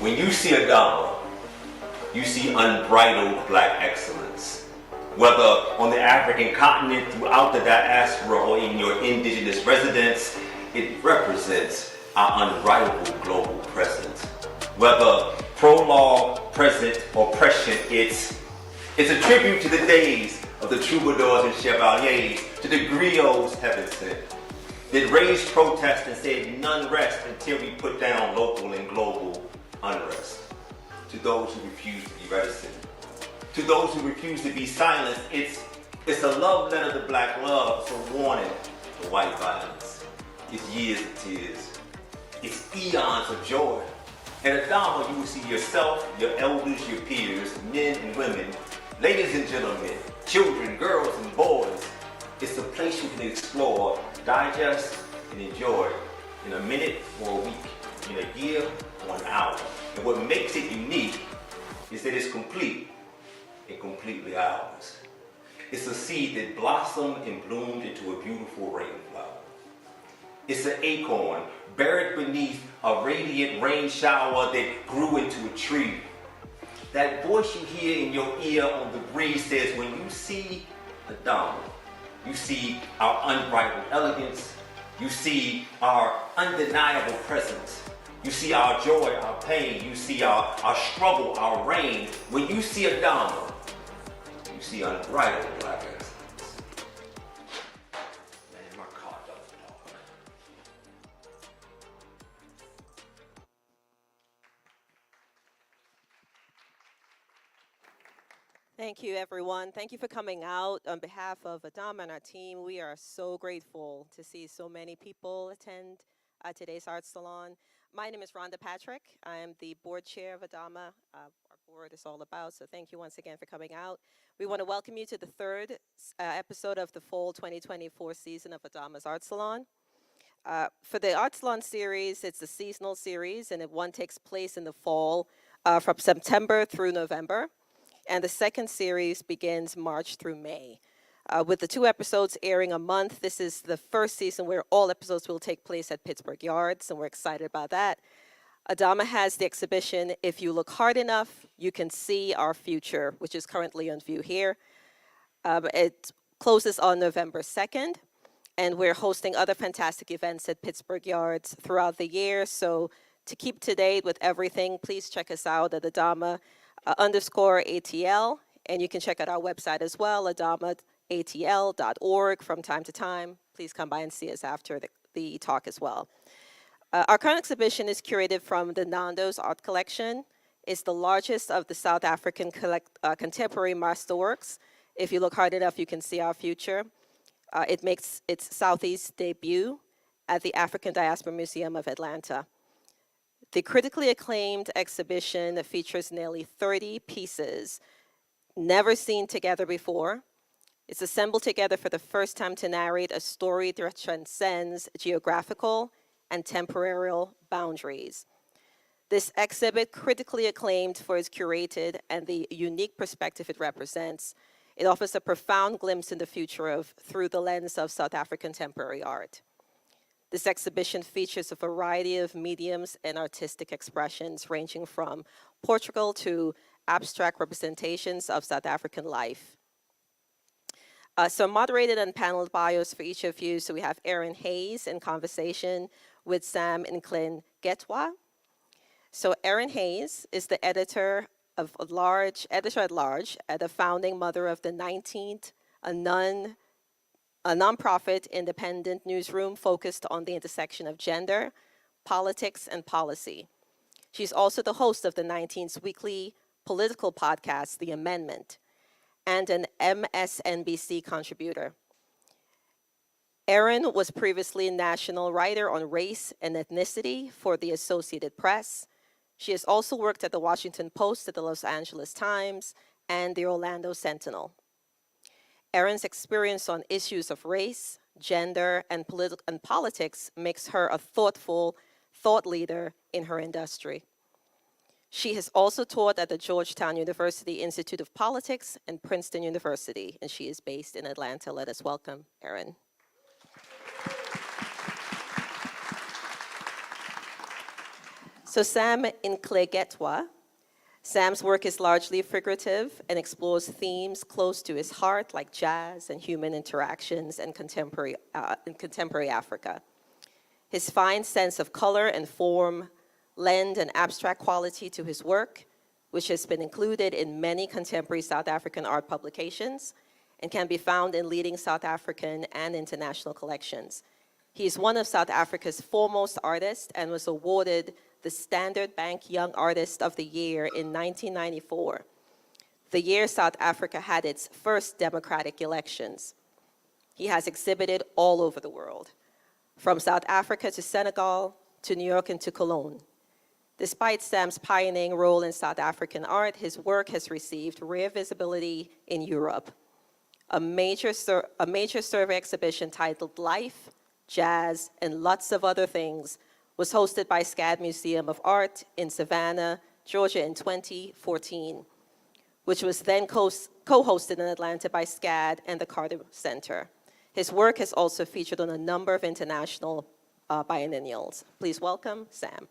When you see ADAMA, you see unbridled black excellence. Whether on the African continent, throughout the diaspora, or in your indigenous residence, it represents our unrivaled global presence. Whether prologue, present, or prescient, it's a tribute to the days of the troubadours and chevaliers, to the griots heaven sent, that raised protest and said none rest until we put down local and global unrest. To those who refuse to be reticent, to those who refuse to be silenced, it's a love letter to black love, it's a warning to white violence. It's years of tears, it's eons of joy. At ADAMA, you will see yourself, your elders, your peers, men and women, ladies and gentlemen, children, girls and boys. It's a place you can explore, digest, and enjoy in a minute or a week, in a year or an hour. And what makes it unique is that it's complete and completely ours. It's a seed that blossomed and bloomed into a beautiful rainflower. It's an acorn buried beneath a radiant rain shower that grew into a tree. That voice you hear in your ear on the breeze says, when you see ADAMA, you see our unbridled elegance, you see our undeniable presence, you see our joy, our pain, you see our struggle, our reign. When you see ADAMA, you see unbridled black excellence. Man, my car doesn't talk. Thank you, everyone. Thank you for coming out. On behalf of ADAMA and our team, we are so grateful to see so many people attend today's Arts Salon. My name is Rhonda Patrick. I am the board chair of ADAMA. Our board is all about, so thank you once again for coming out. We want to welcome you to the third episode of the fall 2024 season of ADAMA's Arts Salon. For the Arts Salon series, it's a seasonal series, and one takes place in the fall from September through November. And the second series begins March through May. With the 2 episodes airing a month, this is the first season where all episodes will take place at Pittsburgh Yards, and we're excited about that. ADAMA has the exhibition, If You Look Hard Enough, You Can See Our Future, which is currently on view here. It closes on November 2nd, and we're hosting other fantastic events at Pittsburgh Yards throughout the year. So to keep to date with everything, please check us out at ADAMA _ATL, and you can check out our website as well, adamatl.org from time to time. Please come by and see us after the talk as well. Our current exhibition is curated from the Nando's Art Collection. It's the largest of the South African contemporary masterworks. If you look hard enough, you can see our future. It makes its Southeast debut at the African Diaspora Museum of Atlanta. The critically acclaimed exhibition features nearly 30 pieces never seen together before. It's assembled together for the first time to narrate a story that transcends geographical and temporal boundaries. This exhibit, critically acclaimed for its curated and the unique perspective it represents, it offers a profound glimpse in the future through the lens of South African contemporary art. This exhibition features a variety of mediums and artistic expressions ranging from Portugal to abstract representations of South African life. So moderated and paneled bios for each of you. So we have Errin Haines in conversation with Sam Nhlengethwa. So Errin Haines is the editor at large, and the founding mother of the 19th, a nonprofit independent newsroom focused on the intersection of gender, politics, and policy. She's also the host of the 19th weekly political podcast, The Amendment, and an MSNBC contributor. Errin was previously a national writer on race and ethnicity for the Associated Press. She has also worked at the Washington Post, at the Los Angeles Times, and the Orlando Sentinel. Errin's experience on issues of race, gender, and politics makes her a thoughtful thought leader in her industry. She has also taught at the Georgetown University Institute of Politics and Princeton University, and she is based in Atlanta. Let us welcome Errin. So Sam Nhlengethwa. Sam's work is largely figurative and explores themes close to his heart, like jazz and human interactions in contemporary Africa. His fine sense of color and form lend an abstract quality to his work, which has been included in many contemporary South African art publications and can be found in leading South African and international collections. He is one of South Africa's foremost artists and was awarded the Standard Bank Young Artist of the Year in 1994, the year South Africa had its first democratic elections. He has exhibited all over the world, from South Africa to Senegal, to New York and to Cologne. Despite Sam's pioneering role in South African art, his work has received rare visibility in Europe. A major survey exhibition titled Life, Jazz, and Lots of Other Things was hosted by SCAD Museum of Art in Savannah, Georgia in 2014, which was then co-hosted in Atlanta by SCAD and the Carter Center. His work has also featured on a number of international biennials. Please welcome Sam.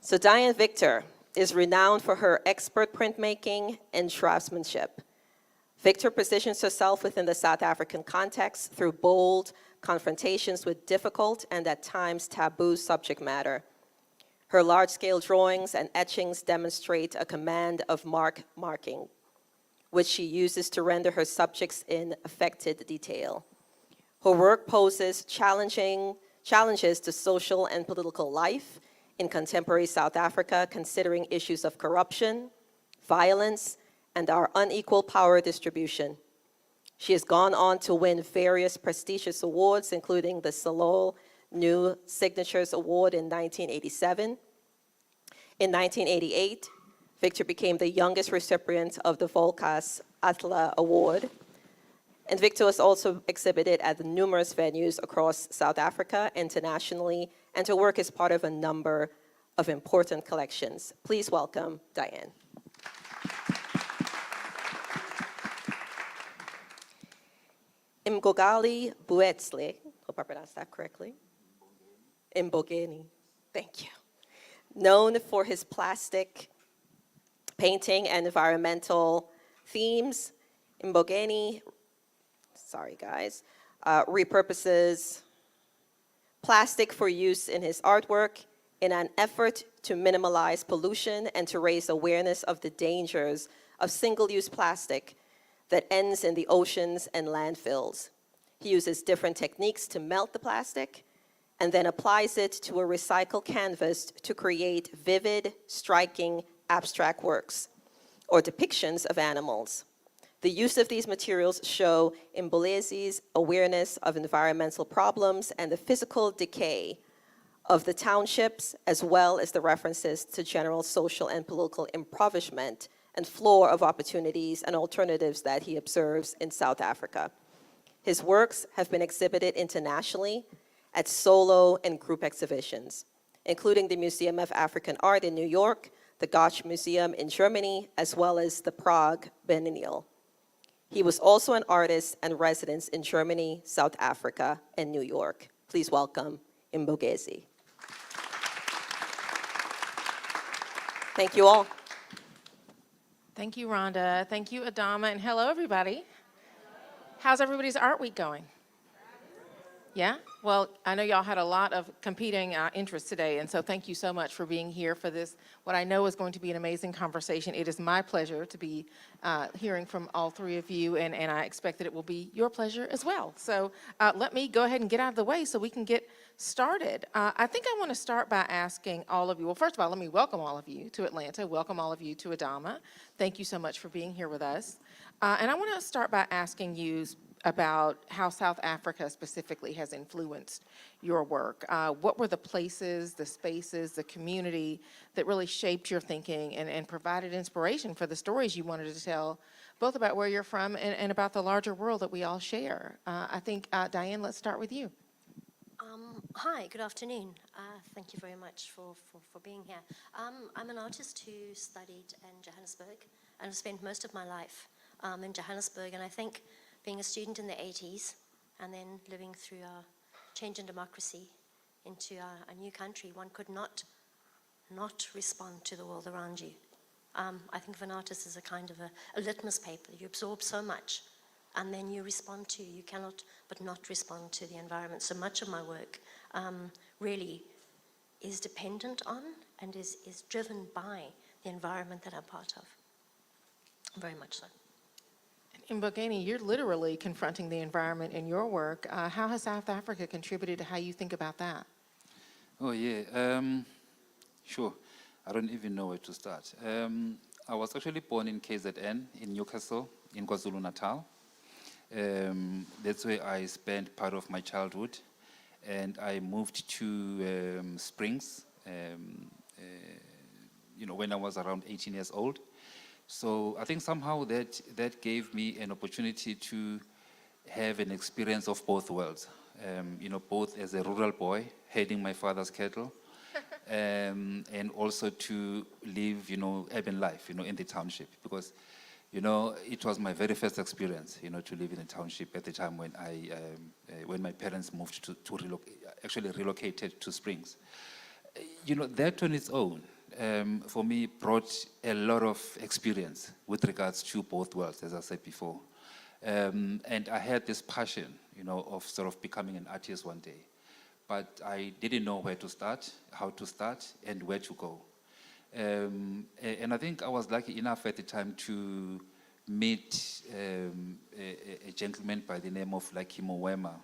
So Diane Victor is renowned for her expert printmaking and draftsmanship. Victor positions herself within the South African context through bold confrontations with difficult and at times taboo subject matter. Her large-scale drawings and etchings demonstrate a command of marking, which she uses to render her subjects in affected detail. Her work poses challenges to social and political life in contemporary South Africa, considering issues of corruption, violence, and our unequal power distribution. She has gone on to win various prestigious awards, including the Salon New Signatures Award in 1987. In 1988, Victor became the youngest recipient of the Volkas Atla Award. And Victor has also exhibited at numerous venues across South Africa, internationally, and her work is part of a number of important collections. Please welcome Diane. Buthelezi, hope I pronounced that correctly. Mbongeni, thank you. Known for his plastic painting and environmental themes, Mbongeni, repurposes plastic for use in his artwork in an effort to minimize pollution and to raise awareness of the dangers of single-use plastic that ends in the oceans and landfills. He uses different techniques to melt the plastic and then applies it to a recycled canvas to create vivid, striking, abstract works or depictions of animals. The use of these materials show Buthelezi awareness of environmental problems and the physical decay of the townships, as well as the references to general social and political impoverishment and floor of opportunities and alternatives that he observes in South Africa. His works have been exhibited internationally at solo and group exhibitions, including the Museum of African Art in New York, the Goethe Museum in Germany, as well as the Prague Biennale. He was also an artist and residence in Germany, South Africa, and New York. Please welcome Mbongeni. Thank you all. Thank you, Rhonda. Thank you, ADAMA, and hello, everybody. How's everybody's art week going? Yeah? Well, I know y'all had a lot of competing interests today, and so thank you so much for being here for this, what I know is going to be an amazing conversation. It is my pleasure to be hearing from all three of you, and I expect that it will be your pleasure as well. So let me go ahead and get out of the way so we can get started. I think I want to start by asking all of you, well, first of all, let me welcome all of you to Atlanta, welcome all of you to ADAMA. Thank you so much for being here with us. And I want to start by asking you about how South Africa specifically has influenced your work. What were the places, the spaces, the community that really shaped your thinking and provided inspiration for the stories you wanted to tell, both about where you're from and about the larger world that we all share? I think, Diane, let's start with you. Hi, good afternoon. Thank you very much for being here. I'm an artist who studied in Johannesburg and have spent most of my life in Johannesburg, and I think being a student in the 80s, and then living through a change in democracy into a new country, one could not respond to the world around you. I think of an artist as a kind of a litmus paper. You absorb so much, and then you respond to. You cannot but not respond to the environment. So much of my work really is dependent on and is driven by the environment that I'm part of. Very much so. In Mbongeni, you're literally confronting the environment in your work. How has South Africa contributed to how you think about that? Oh, yeah. Sure. I don't even know where to start. I was actually born in KZN, in Newcastle, in KwaZulu-Natal. That's where I spent part of my childhood. And I moved to Springs, when I was around 18 years old. So I think somehow that gave me an opportunity to have an experience of both worlds. Both as a rural boy, heading my father's cattle, and also to live, urban life, in the township. Because, it was my very first experience, to live in a township at the time when when my parents moved actually relocated to Springs. That on its own, for me, brought a lot of experience with regards to both worlds, as I said before. And I had this passion, of sort of becoming an artist one day. But I didn't know where to start, how to start, and where to go. And I think I was lucky enough at the time to meet a gentleman by the name of Lucky Moema,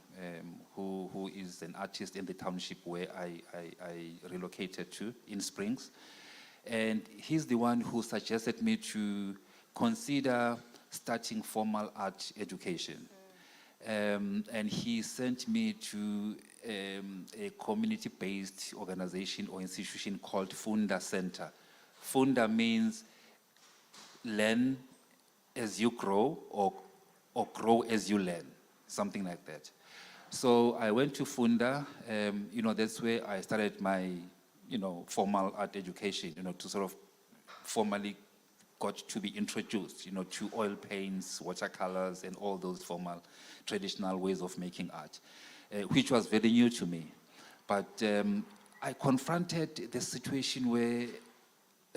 who is an artist in the township where I relocated to, in Springs. And he's the one who suggested me to consider starting formal art education. And he sent me to a community-based organization or institution called Funda Center. Funda means learn as you grow, or grow as you learn, something like that. So I went to Funda. That's where I started my formal art education, to sort of formally got to be introduced, to oil paints, watercolors, and all those formal traditional ways of making art, which was very new to me. But I confronted the situation where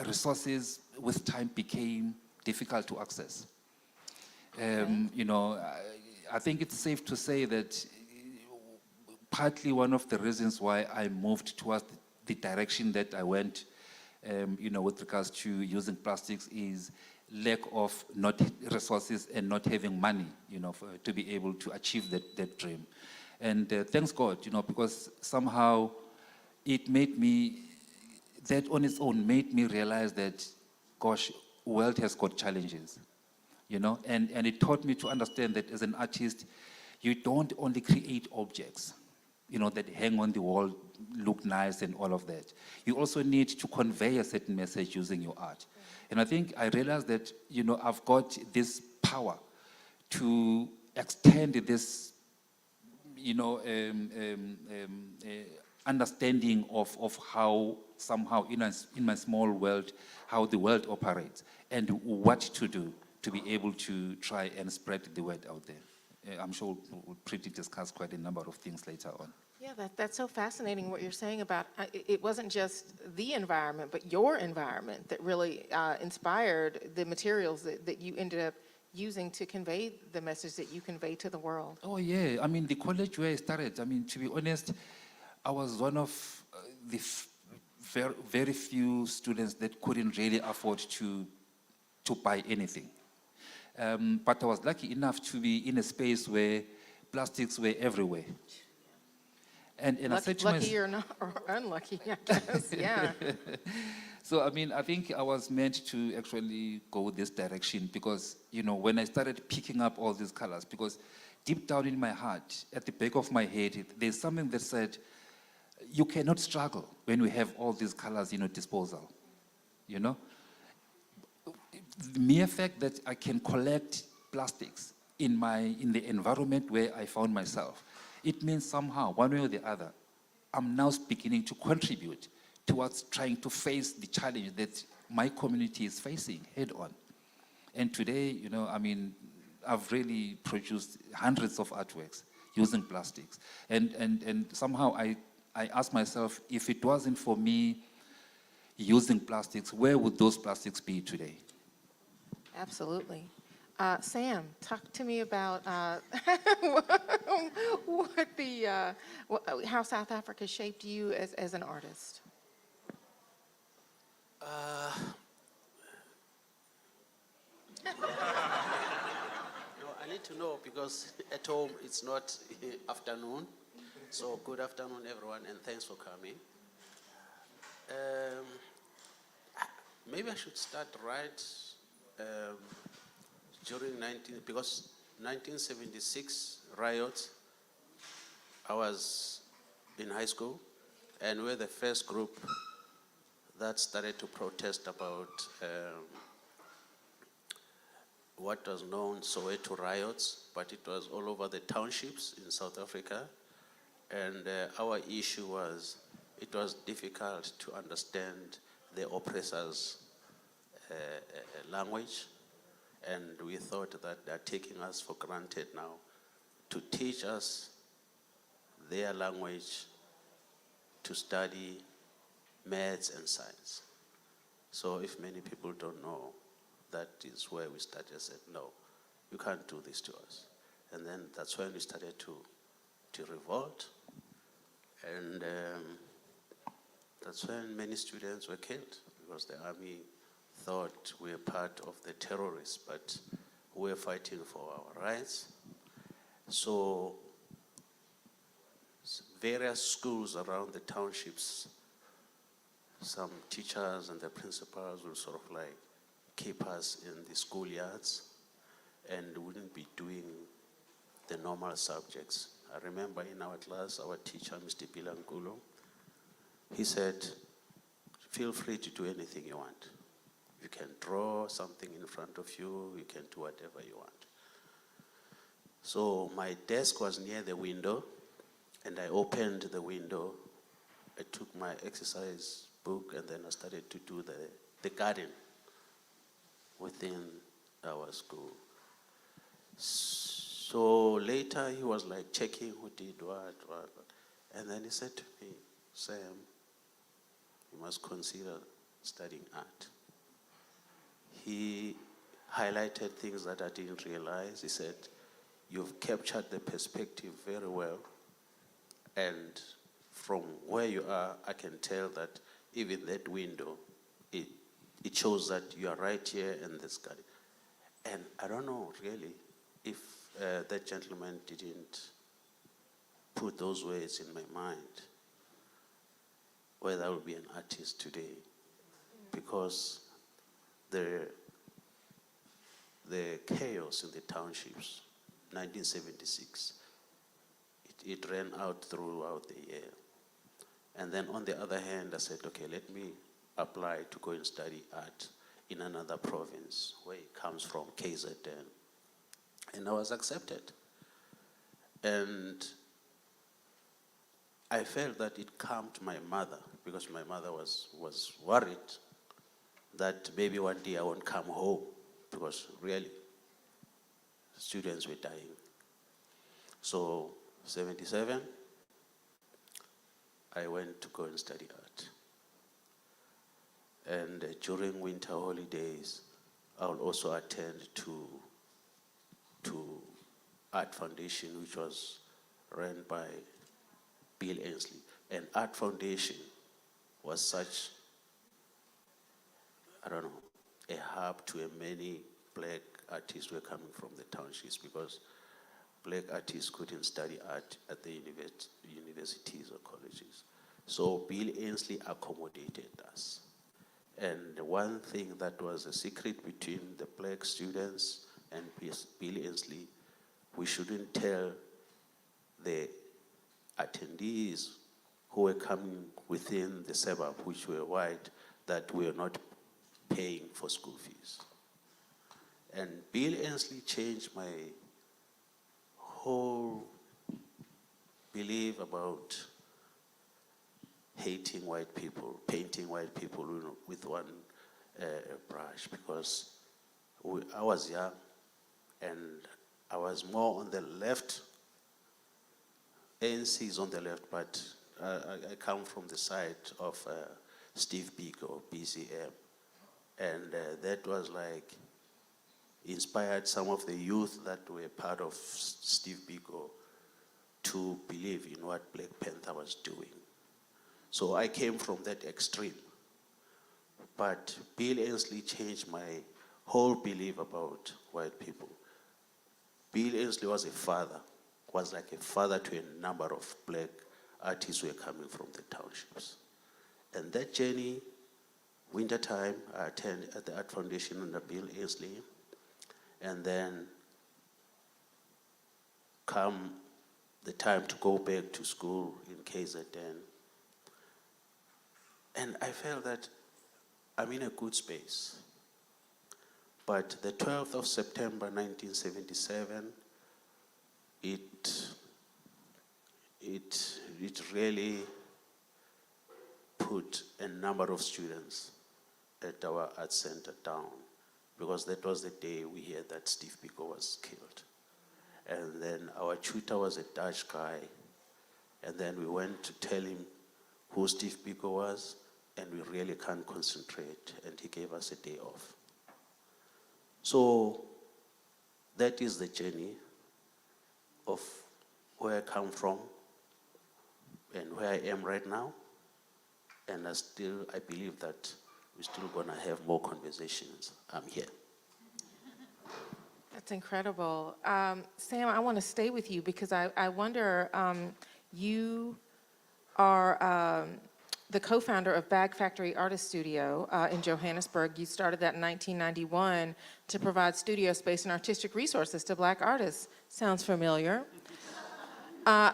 resources with time became difficult to access. I think it's safe to say that partly one of the reasons why I moved towards the direction that I went, with regards to using plastics, is lack of not resources and not having money, to be able to achieve that dream. And thanks God, because somehow it made me, that on its own made me realize that, gosh, world has got challenges, and it taught me to understand that as an artist, you don't only create objects, that hang on the wall, look nice and all of that. You also need to convey a certain message using your art. And I think I realized that, I've got this power to extend this, understanding of how somehow in my small world, how the world operates and what to do to be able to try and spread the word out there. I'm sure we'll pretty discuss quite a number of things later on. Yeah, that's so fascinating what you're saying about, it wasn't just the environment, but your environment that really inspired the materials that you ended up using to convey the message that you convey to the world. Oh yeah, the college where I started, to be honest, I was one of the very few students that couldn't really afford to buy anything. But I was lucky enough to be in a space where plastics were everywhere. And I said to lucky or not, or unlucky, I guess, yeah. So, I think I was meant to actually go this direction because, when I started picking up all these colors, because deep down in my heart, at the back of my head, there's something that said, you cannot struggle when we have all these colors in your disposal, The mere fact that I can collect plastics in the environment where I found myself, it means somehow, one way or the other, I'm now beginning to contribute towards trying to face the challenge that my community is facing head on. And today, I've really produced hundreds of artworks, using plastics. And somehow I asked myself, if it wasn't for me using plastics, where would those plastics be today? Absolutely. Sam, talk to me about how South Africa shaped you as an artist. No, I need to know because at home it's not afternoon. So good afternoon, everyone, and thanks for coming. Maybe I should start right during 1976 riots. I was in high school, and we were the first group that started to protest about what was known Soweto riots, but it was all over the townships in South Africa. And our issue was, it was difficult to understand the oppressors' language, and we thought that they're taking us for granted now to teach us their language to study maths and science. So if many people don't know, that is where we started. I said, no, you can't do this to us. And then that's when we started to revolt. And that's when many students were killed, because the army thought we were part of the terrorists, but we were fighting for our rights. So various schools around the townships, some teachers and the principals will sort of like keep us in the schoolyards and wouldn't be doing the normal subjects. I remember in our class, our teacher, Mr. Pilankulo, he said, feel free to do anything you want. You can draw something in front of you, you can do whatever you want. So my desk was near the window, and I opened the window. I took my exercise book, and then I started to do the garden within our school. So later he was like checking who did what. And then he said to me, Sam, you must consider studying art. He highlighted things that I didn't realize. He said, you've captured the perspective very well. And from where you are, I can tell that even that window, it shows that you are right here in this garden. And I don't know really if that gentleman didn't put those words in my mind, whether I would be an artist today. Because the chaos in the townships, 1976, it ran out throughout the year. And then on the other hand, I said, okay, let me apply to go and study art in another province where it comes from, KZN. And I was accepted. And I felt that it calmed my mother, because my mother was worried that maybe one day I won't come home, because really, students were dying. So, 77, I went to go and study art. And during winter holidays, I will also attend to Art Foundation, which was run by Bill Ainsley. And Art Foundation was such, I don't know, a hub to many black artists who were coming from the townships, because black artists couldn't study art at the universities or colleges. So Bill Ainsley accommodated us. And one thing that was a secret between the black students and Bill Ainsley, we shouldn't tell the attendees who were coming within the suburb, which were white, that we were not paying for school fees. And Bill Ainsley changed my whole belief about hating white people, painting white people with one brush, because I was young and I was more on the left ANC is on the left, but I come from the side of Steve Biko, BCM. And that was like, inspired some of the youth that were part of Steve Biko to believe in what Black Panther was doing. So I came from that extreme. But Bill Ainsley changed my whole belief about white people. Bill Ainsley was a father, was like a father to a number of black artists who were coming from the townships. And that journey, wintertime, I attended at the Art Foundation under Bill Ainsley. And then come the time to go back to school in KZN. And I felt that I'm in a good space. But the 12th of September 1977, it really put a number of students at our art center down, because that was the day we heard that Steve Biko was killed. And then our tutor was a Dutch guy, and then we went to tell him who Steve Biko was, and we really can't concentrate, and he gave us a day off. So that is the journey of where I come from and where I am right now. And I believe that we're still gonna have more conversations. I'm here. That's incredible. Sam, I want to stay with you because I wonder, you are the co-founder of Bag Factory Artist Studio in Johannesburg. You started that in 1991 to provide studio space and artistic resources to Black artists. Sounds familiar.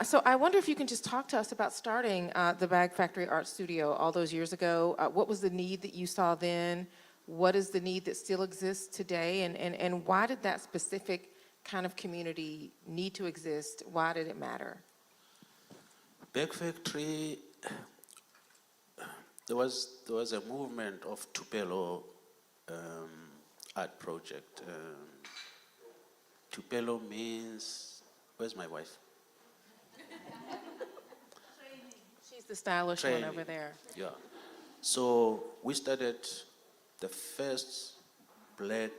So I wonder if you can just talk to us about starting the Bag Factory Art Studio all those years ago. What was the need that you saw then? What is the need that still exists today? And why did that specific kind of community need to exist? Why did it matter? Bag Factory, there was a movement of Tupelo art project. Tupelo means, where's my wife? She's the stylish one over there. Yeah. So we started the first black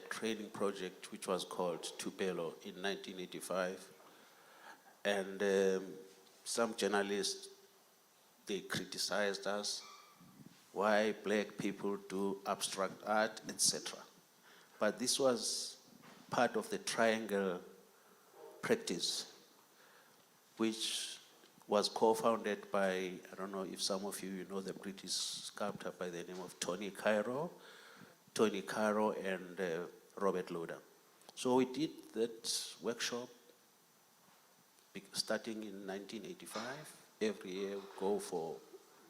training project, which was called Tupelo, in 1985. And some journalists, they criticized us, why black people do abstract art, etc. But this was part of the triangle practice, which was co-founded by, I don't know if some of you know the British sculptor by the name of Tony Cairo and Robert Loader. So we did that workshop starting in 1985. Every year we go for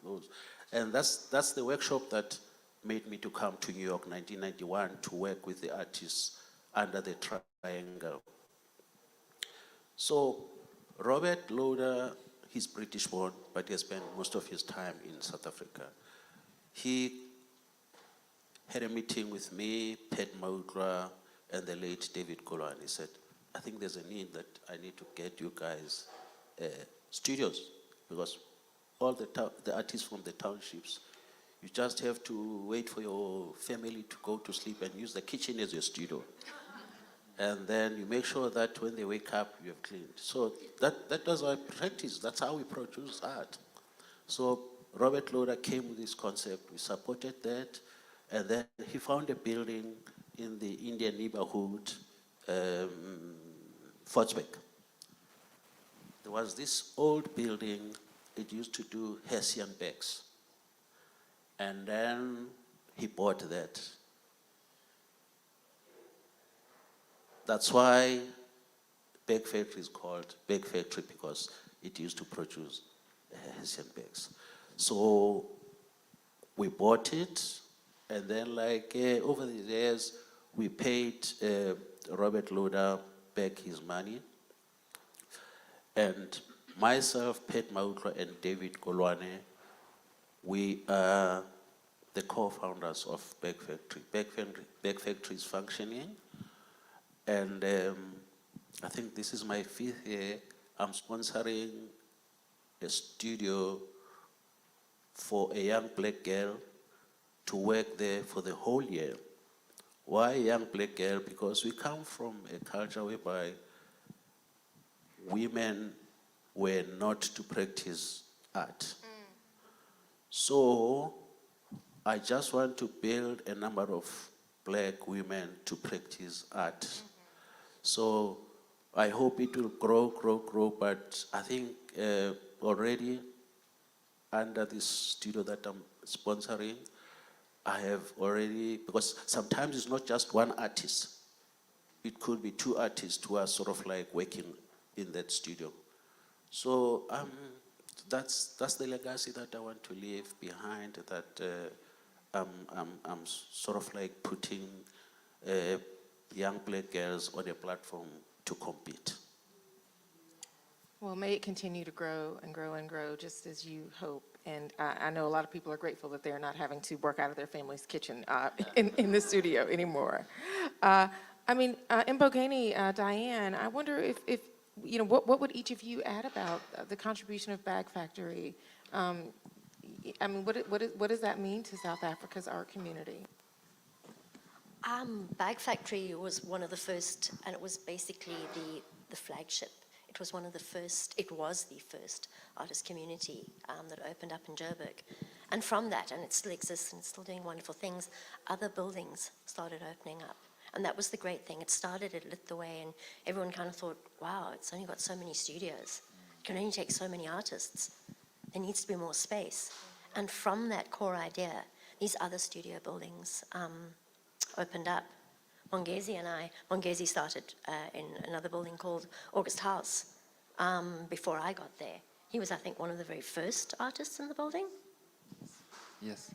those. And that's the workshop that made me to come to New York 1991 to work with the artists under the triangle. So Robert Loader, he's British born, but he has spent most of his time in South Africa. He had a meeting with me, Pat Maudra, and the late David Cologne. He said, I think there's a need that I need to get you guys studios, because all the artists from the townships, you just have to wait for your family to go to sleep and use the kitchen as your studio. And then you make sure that when they wake up, you have cleaned. So that was our practice. That's how we produce art. So Robert Loader came with this concept. We supported that. And then he found a building in the Indian neighborhood, Fortsbeck. There was this old building. It used to do Hessian bags. And then he bought that. That's why Bag Factory is called Bag Factory, because it used to produce Hessian bags. So we bought it, and then over the years, we paid Robert Loader back his money. And myself, Pat Maudra, and David Cologne, we are the co-founders of Bag Factory. Bag Factory is functioning. And I think this is my 5th year I'm sponsoring a studio for a young black girl to work there for the whole year. Why a young black girl? Because we come from a culture whereby women were not to practice art. So I just want to build a number of black women to practice art. So I hope it will grow, but I think already under this studio that I'm sponsoring, I have already, because sometimes it's not just one artist. It could be two artists who are sort of like working in that studio. So that's the legacy that I want to leave behind, that I'm sort of like putting young black girls on a platform to compete. Well, may it continue to grow and grow and grow just as you hope. And I know a lot of people are grateful that they're not having to work out of their family's kitchen in the studio anymore. Mbongeni, Diane, I wonder if you know, what would each of you add about the contribution of Bag Factory? What does that mean to South Africa's art community? Bag Factory was one of the first, and it was basically the flagship. It was one of the first, it was the first artist community that opened up in Joburg. And from that, and it still exists and it's still doing wonderful things, other buildings started opening up. And that was the great thing. It started, it lit the way, and everyone kind of thought, wow, it's only got so many studios. It can only take so many artists. There needs to be more space. And from that core idea, these other studio buildings opened up. Mbongeni started in another building called August House before I got there. He was, I think, one of the very first artists in the building. Yes.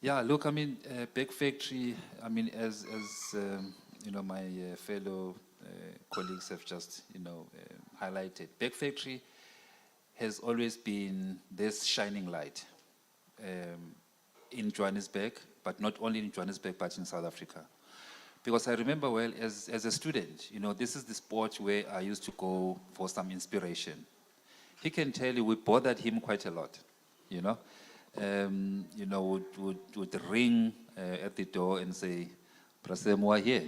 Yeah, look, Bag Factory, as you know, my fellow colleagues have just, highlighted, Bag Factory has always been this shining light in Johannesburg, but not only in Johannesburg, but in South Africa. Because I remember well, as a student, this is the spot where I used to go for some inspiration. He can tell you we bothered him quite a lot, would ring at the door and say, "Prasem, we're here.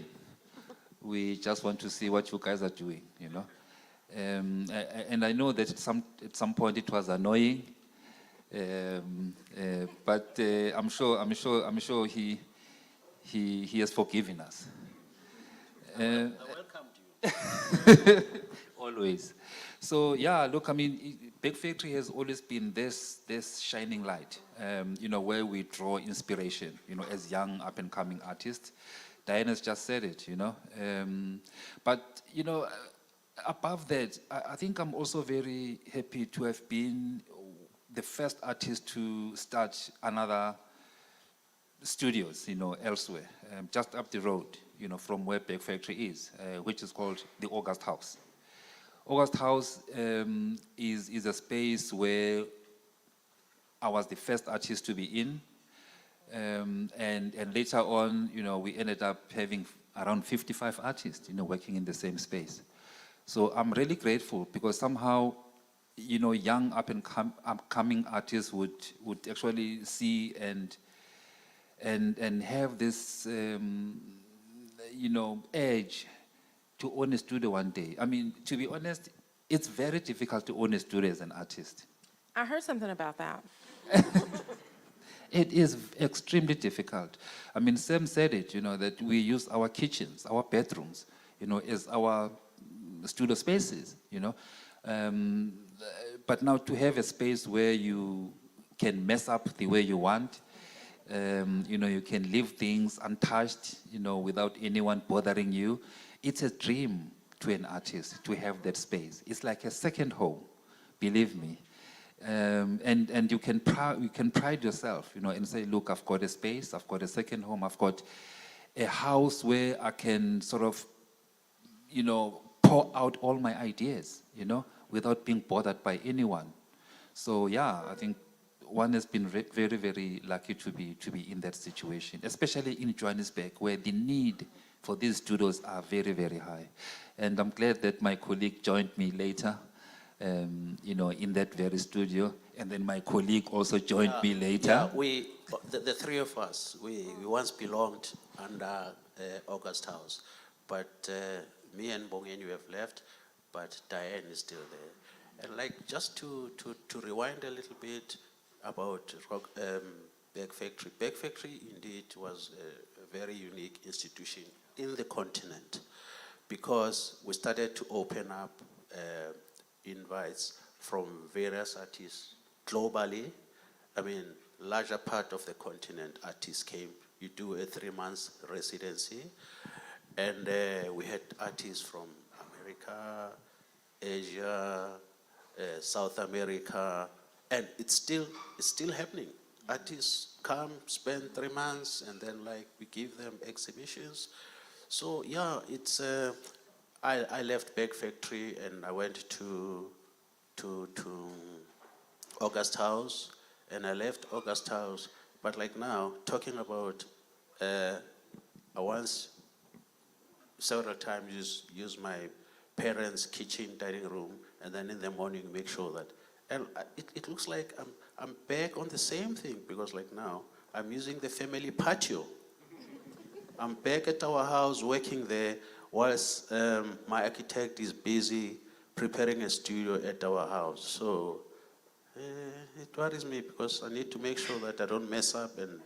We just want to see what you guys are doing," And I know that at some point it was annoying, but I'm sure he has forgiven us. I welcomed you. Always. So yeah, look, Bag Factory has always been this shining light, where we draw inspiration, as young up-and-coming artists. Diane has just said it, But, above that, I think I'm also very happy to have been the first artist to start another studios, elsewhere, just up the road, from where Bag Factory is, which is called the August House. August House is a space where I was the first artist to be in, and later on, we ended up having around 55 artists, working in the same space. So I'm really grateful because somehow, young upcoming artists would actually see and have this, edge to own a studio one day. To be honest, it's very difficult to own a studio as an artist. I heard something about that. It is extremely difficult. Sam said it, that we use our kitchens, our bedrooms, as our studio spaces, But now to have a space where you can mess up the way you want, you can leave things untouched, without anyone bothering you. It's a dream to an artist to have that space. It's like a second home, believe me. And you can pride yourself, and say, look, I've got a space, I've got a second home, I've got a house where I can sort of, pour out all my ideas, without being bothered by anyone. So yeah, I think one has been very, very lucky to be in that situation, especially in Johannesburg, where the need for these studios are very, very high. And I'm glad that my colleague joined me later in that very studio. And then my colleague also joined me later. Yeah, the three of us, we once belonged under August House, but me and Mbongeni have left, but Diane is still there. And like, just to rewind a little bit about Bag Factory. Bag Factory indeed was a very unique institution in the continent, because we started to open up invites from various artists globally. I mean, larger part of the continent, artists came. You do a 3-month residency, and we had artists from America, Asia, South America, and it's still happening. Artists come, spend 3 months, and then like we give them exhibitions. So yeah, it's I left Bag Factory and I went to August House, and I left August House. But like now, talking about, I once several times use my parents' kitchen, dining room, and then in the morning make sure that, and it looks like I'm back on the same thing, because like now I'm using the family patio. I'm back at our house working there, whilst my architect is busy preparing a studio at our house. So it worries me, because I need to make sure that I don't mess up and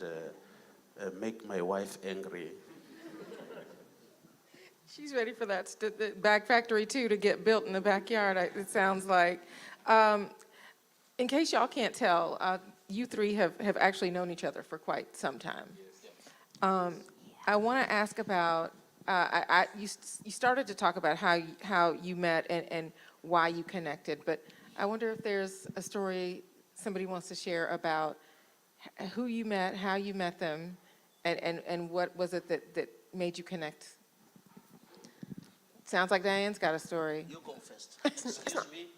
make my wife angry. She's ready for that the Bag Factory too to get built in the backyard, it sounds like. In case y'all can't tell, you three have actually known each other for quite some time. I want to ask about, you started to talk about how you met and why you connected, but I wonder if there's a story somebody wants to share about who you met, how you met them, and what was it that made you connect? Sounds like Diane's got a story. You go first. Excuse me.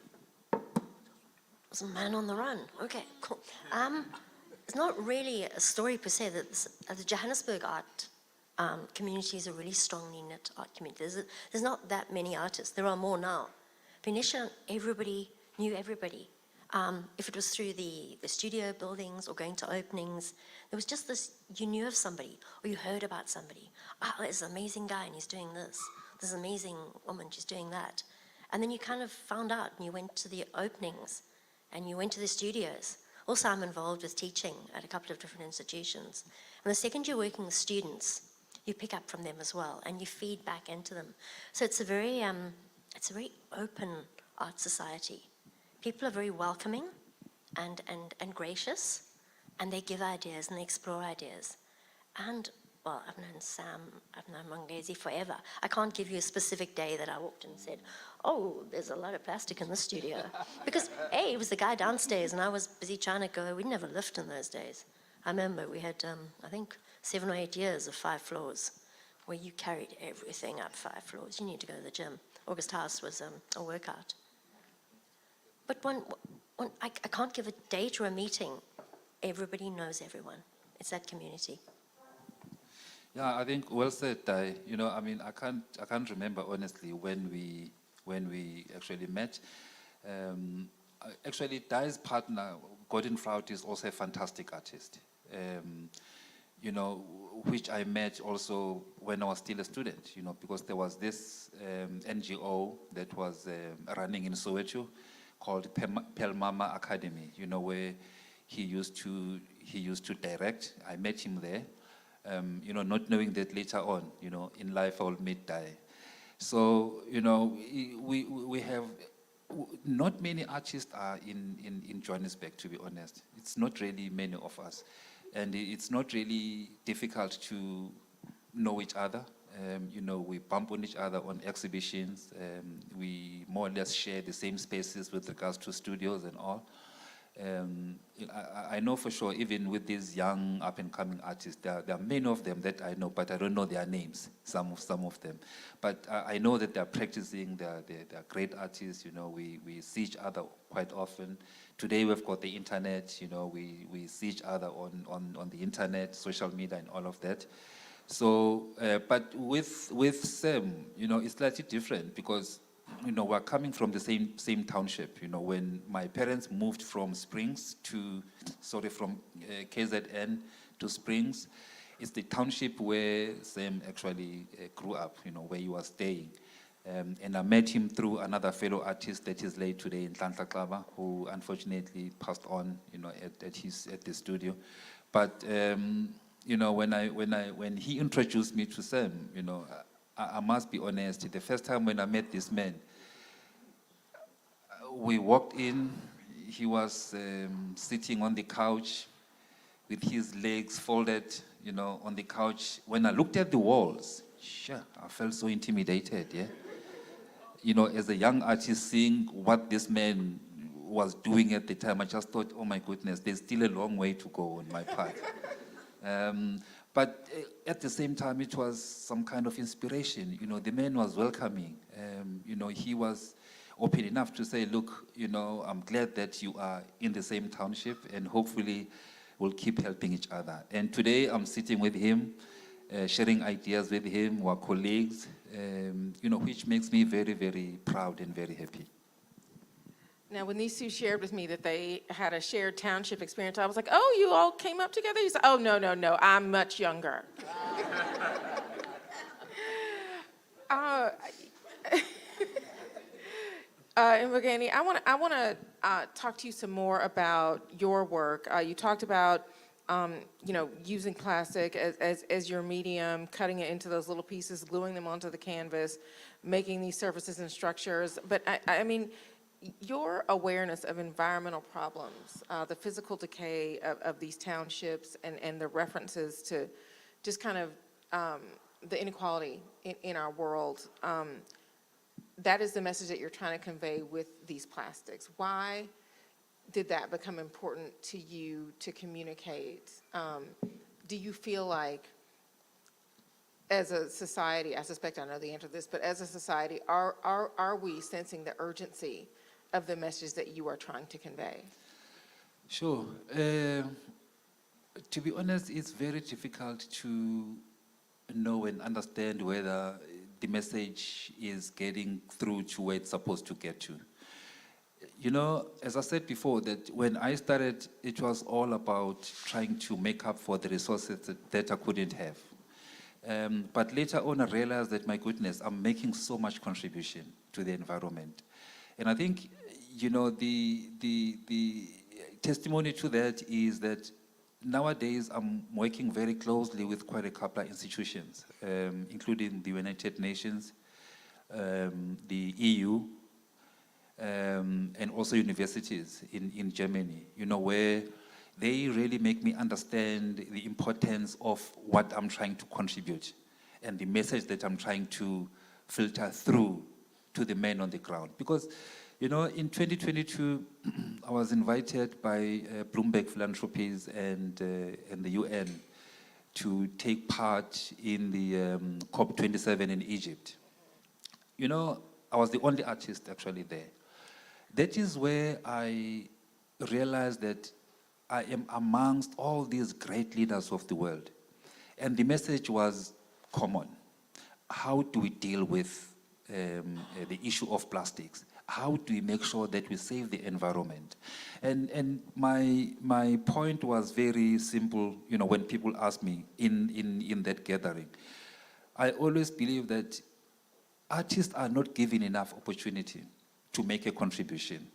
It's a man on the run. Okay, cool. It's not really a story per se. The Johannesburg art community is a really strongly knit art community. There's not that many artists. There are more now. But initially, everybody knew everybody. If it was through the studio buildings or going to openings, there was just this, you knew of somebody or you heard about somebody. Oh, there's an amazing guy and he's doing this. There's an amazing woman, she's doing that. And then you kind of found out and you went to the openings and you went to the studios. Also, I'm involved with teaching at a couple of different institutions. And the second you're working with students, you pick up from them as well and you feed back into them. So it's a very open art society. People are very welcoming and gracious, and they give ideas and they explore ideas. And, well, I've known Sam, I've known Mbongeni forever. I can't give you a specific day that I walked in and said, oh, there's a lot of plastic in the studio. Because, A, it was the guy downstairs and I was busy trying to go, we didn't have a lift in those days. I remember we had, I think, 7 or 8 years of 5 floors where you carried everything up 5 floors. You need to go to the gym. August House was a workout. But when I can't give a date or a meeting. Everybody knows everyone. It's that community. Yeah, I think well said, Di. I can't remember honestly when we actually met. Actually, Di's partner, Gordon Flout, is also a fantastic artist. Which I met also when I was still a student, because there was this NGO that was running in Soweto called Pelmama Academy, where he used to direct. I met him there, not knowing that later on, in life I will meet Di. So, we have, not many artists are in Johannesburg, to be honest. It's not really many of us. And it's not really difficult to know each other. We bump on each other on exhibitions. We more or less share the same spaces with regards to studios and all. I know for sure, even with these young up-and-coming artists, there are many of them that I know, but I don't know their names, some of them. But I know that they're practicing, they're great artists, we see each other quite often. Today we've got the internet, we see each other on the internet, social media and all of that. So, but with Sam, it's slightly different because we're coming from the same township. When my parents moved from KZN to Springs, it's the township where Sam actually grew up, where he was staying. And I met him through another fellow artist that is late today in Nhlengethwa, who unfortunately passed on, at the studio. But when he introduced me to Sam, I must be honest. The first time when I met this man, we walked in. He was sitting on the couch with his legs folded, on the couch. When I looked at the walls, sure, I felt so intimidated, yeah? As a young artist, seeing what this man was doing at the time, I just thought, oh my goodness, there's still a long way to go on my part. But at the same time, it was some kind of inspiration. The man was welcoming. He was open enough to say, look, I'm glad that you are in the same township, and hopefully we'll keep helping each other. And today I'm sitting with him, sharing ideas with him, we're colleagues, which makes me very, very proud and very happy. Now, when these two shared with me that they had a shared township experience, I was like, oh, you all came up together? He said, oh, no, I'm much younger. Mbongeni, I want to talk to you some more about your work. You talked about, using plastic as your medium, cutting it into those little pieces, gluing them onto the canvas, making these surfaces and structures. But I mean, your awareness of environmental problems, the physical decay of these townships, and the references to just kind of the inequality in our world, that is the message that you're trying to convey with these plastics. Why did that become important to you to communicate? Do you feel like, as a society, I suspect I know the answer to this, but as a society, are we sensing the urgency of the message that you are trying to convey? Sure. To be honest, it's very difficult to know and understand whether the message is getting through to where it's supposed to get to. As I said before, that when I started, it was all about trying to make up for the resources that I couldn't have. But later on, I realized that, my goodness, I'm making so much contribution to the environment. And I think, the testimony to that is that nowadays I'm working very closely with quite a couple of institutions, including the United Nations, the EU, and also universities in Germany, where they really make me understand the importance of what I'm trying to contribute and the message that I'm trying to filter through to the men on the ground. Because, in 2022, I was invited by Bloomberg Philanthropies and the UN to take part in the COP27 in Egypt. I was the only artist actually there. That is where I realized that I am amongst all these great leaders of the world. And the message was common. How do we deal with the issue of plastics? How do we make sure that we save the environment? And my point was very simple, when people ask me in that gathering. I always believe that artists are not given enough opportunity to make a contribution.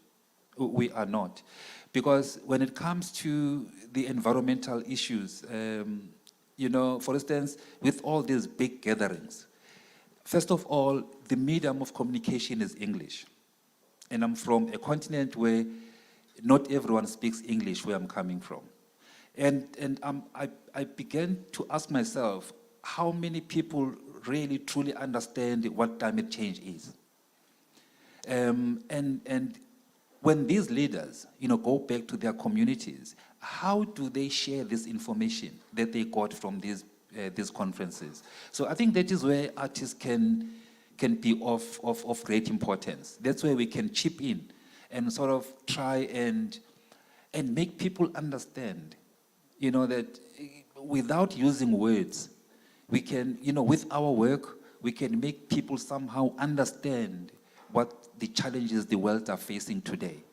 We are not. Because when it comes to the environmental issues, for instance, with all these big gatherings, first of all, the medium of communication is English. And I'm from a continent where not everyone speaks English, where I'm coming from. And I began to ask myself, how many people really truly understand what climate change is? And when these leaders, go back to their communities, how do they share this information that they got from these conferences? So I think that is where artists can be of great importance. That's where we can chip in and sort of try and make people understand, that without using words, we can, with our work, we can make people somehow understand what the challenges the world are facing today.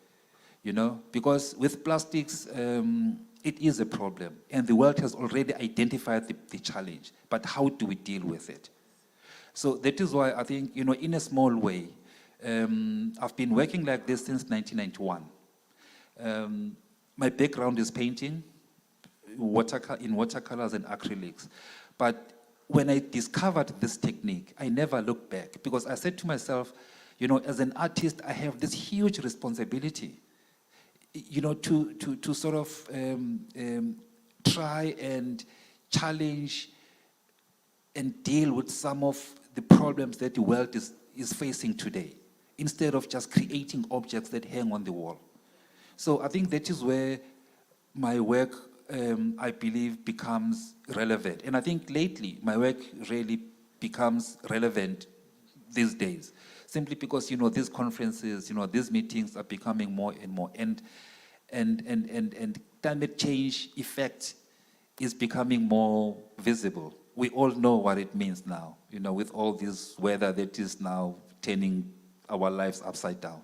You know, because with plastics, it is a problem, and the world has already identified the challenge, but how do we deal with it? So that is why I think, you know, in a small way, I've been working like this since 1991. My background is painting, in watercolors and acrylics. But when I discovered this technique, I never looked back, because I said to myself, you know, as an artist, I have this huge responsibility, you know, to sort of try and challenge and deal with some of the problems that the world is facing today, instead of just creating objects that hang on the wall. So I think that is where my work, I believe, becomes relevant. And I think lately, my work really becomes relevant these days, simply because, you know, these conferences, you know, these meetings are becoming more and more, and climate change effect is becoming more visible. We all know what it means now, you know, with all this weather that is now turning our lives upside down.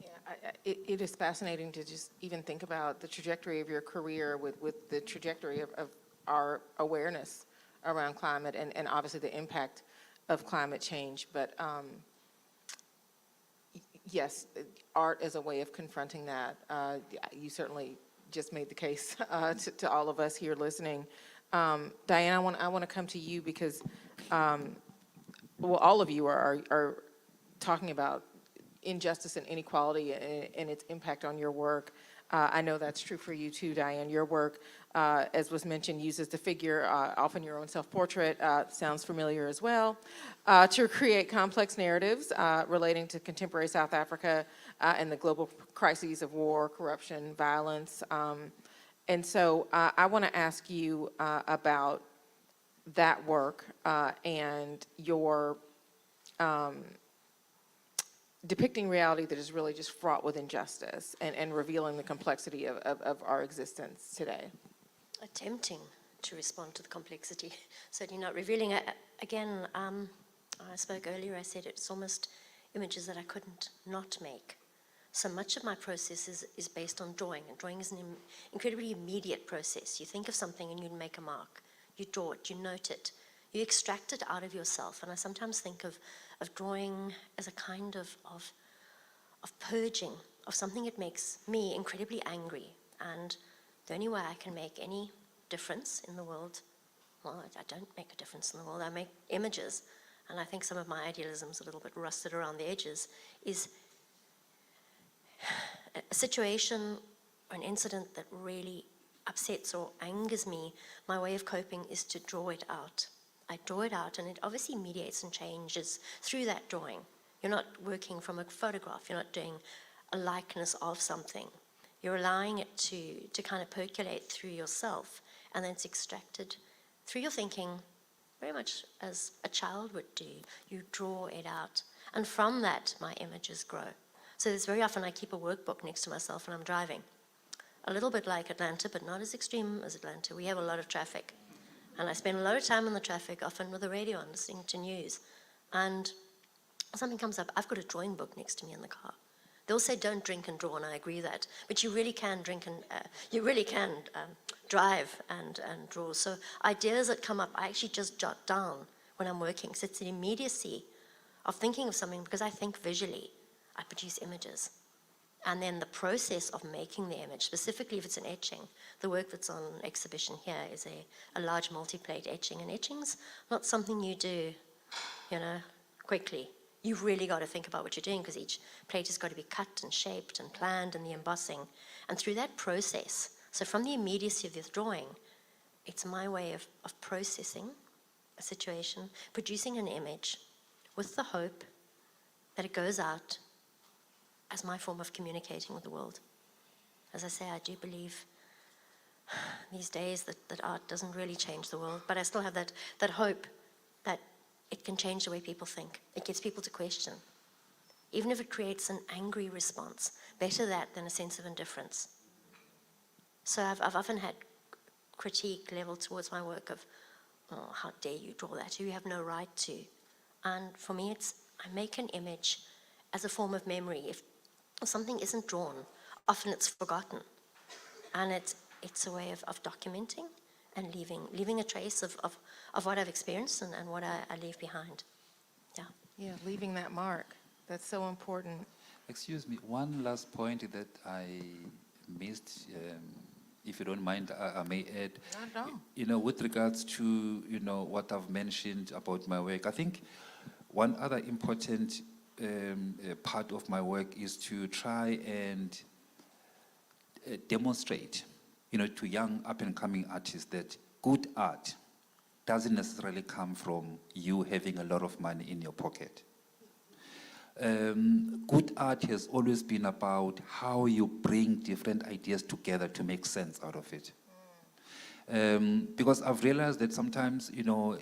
Yeah, it is fascinating to just even think about the trajectory of your career with the trajectory of our awareness around climate and obviously the impact of climate change. But yes, art is a way of confronting that. You certainly just made the case to all of us here listening. Diane, I want to come to you because, well, all of you are talking about injustice and inequality and its impact on your work. I know that's true for you too, Diane. Your work, as was mentioned, uses the figure, often your own self-portrait, sounds familiar as well, to create complex narratives relating to contemporary South Africa and the global crises of war, corruption, violence. And so I want to ask you about that work and your depicting reality that is really just fraught with injustice and revealing the complexity of our existence today. Attempting to respond to the complexity, certainly not revealing. Again, I spoke earlier, I said it's almost images that I couldn't not make. So much of my process is based on drawing, and drawing is an incredibly immediate process. You think of something and you make a mark. You draw it, you note it, you extract it out of yourself. And I sometimes think of drawing as a kind of purging of something that makes me incredibly angry. And the only way I can make any difference in the world, well, I don't make a difference in the world, I make images. And I think some of my idealism's a little bit rusted around the edges, is a situation or an incident that really upsets or angers me. My way of coping is to draw it out. I draw it out, and it obviously mediates and changes through that drawing. You're not working from a photograph. You're not doing a likeness of something. You're allowing it to kind of percolate through yourself, and then it's extracted through your thinking, very much as a child would do. You draw it out, and from that, my images grow. So there's very often I keep a workbook next to myself when I'm driving. A little bit like Atlanta, but not as extreme as Atlanta. We have a lot of traffic. And I spend a lot of time in the traffic, often with the radio on, listening to news. And something comes up, I've got a drawing book next to me in the car. They'll say don't drink and draw, and I agree that. But you really can drink and, you really can drive and draw. So ideas that come up, I actually just jot down when I'm working. So it's an immediacy of thinking of something, because I think visually, I produce images. And then the process of making the image, specifically if it's an etching, the work that's on exhibition here is a large multi-plate etching. And etching's not something you do, you know, quickly. You've really got to think about what you're doing, because each plate has got to be cut and shaped and planned, and the embossing. And through that process, so from the immediacy of the drawing, it's my way of processing a situation, producing an image with the hope that it goes out as my form of communicating with the world. As I say, I do believe these days that art doesn't really change the world, but I still have that hope that it can change the way people think. It gets people to question. Even if it creates an angry response, better that than a sense of indifference. So I've often had critique leveled towards my work of, oh, how dare you draw that? You have no right to. And for me, I make an image as a form of memory. If something isn't drawn, often it's forgotten. And it's a way of documenting and leaving a trace of what I've experienced and what I leave behind. Yeah. Yeah, leaving that mark. That's so important. Excuse me, one last point that I missed, if you don't mind, I may add. Not at all. You know, with regards to, you know, what I've mentioned about my work, I think one other important part of my work is to try and demonstrate, you know, to young up-and-coming artists that good art doesn't necessarily come from you having a lot of money in your pocket. Good art has always been about how you bring different ideas together to make sense out of it. Because I've realized that sometimes, you know,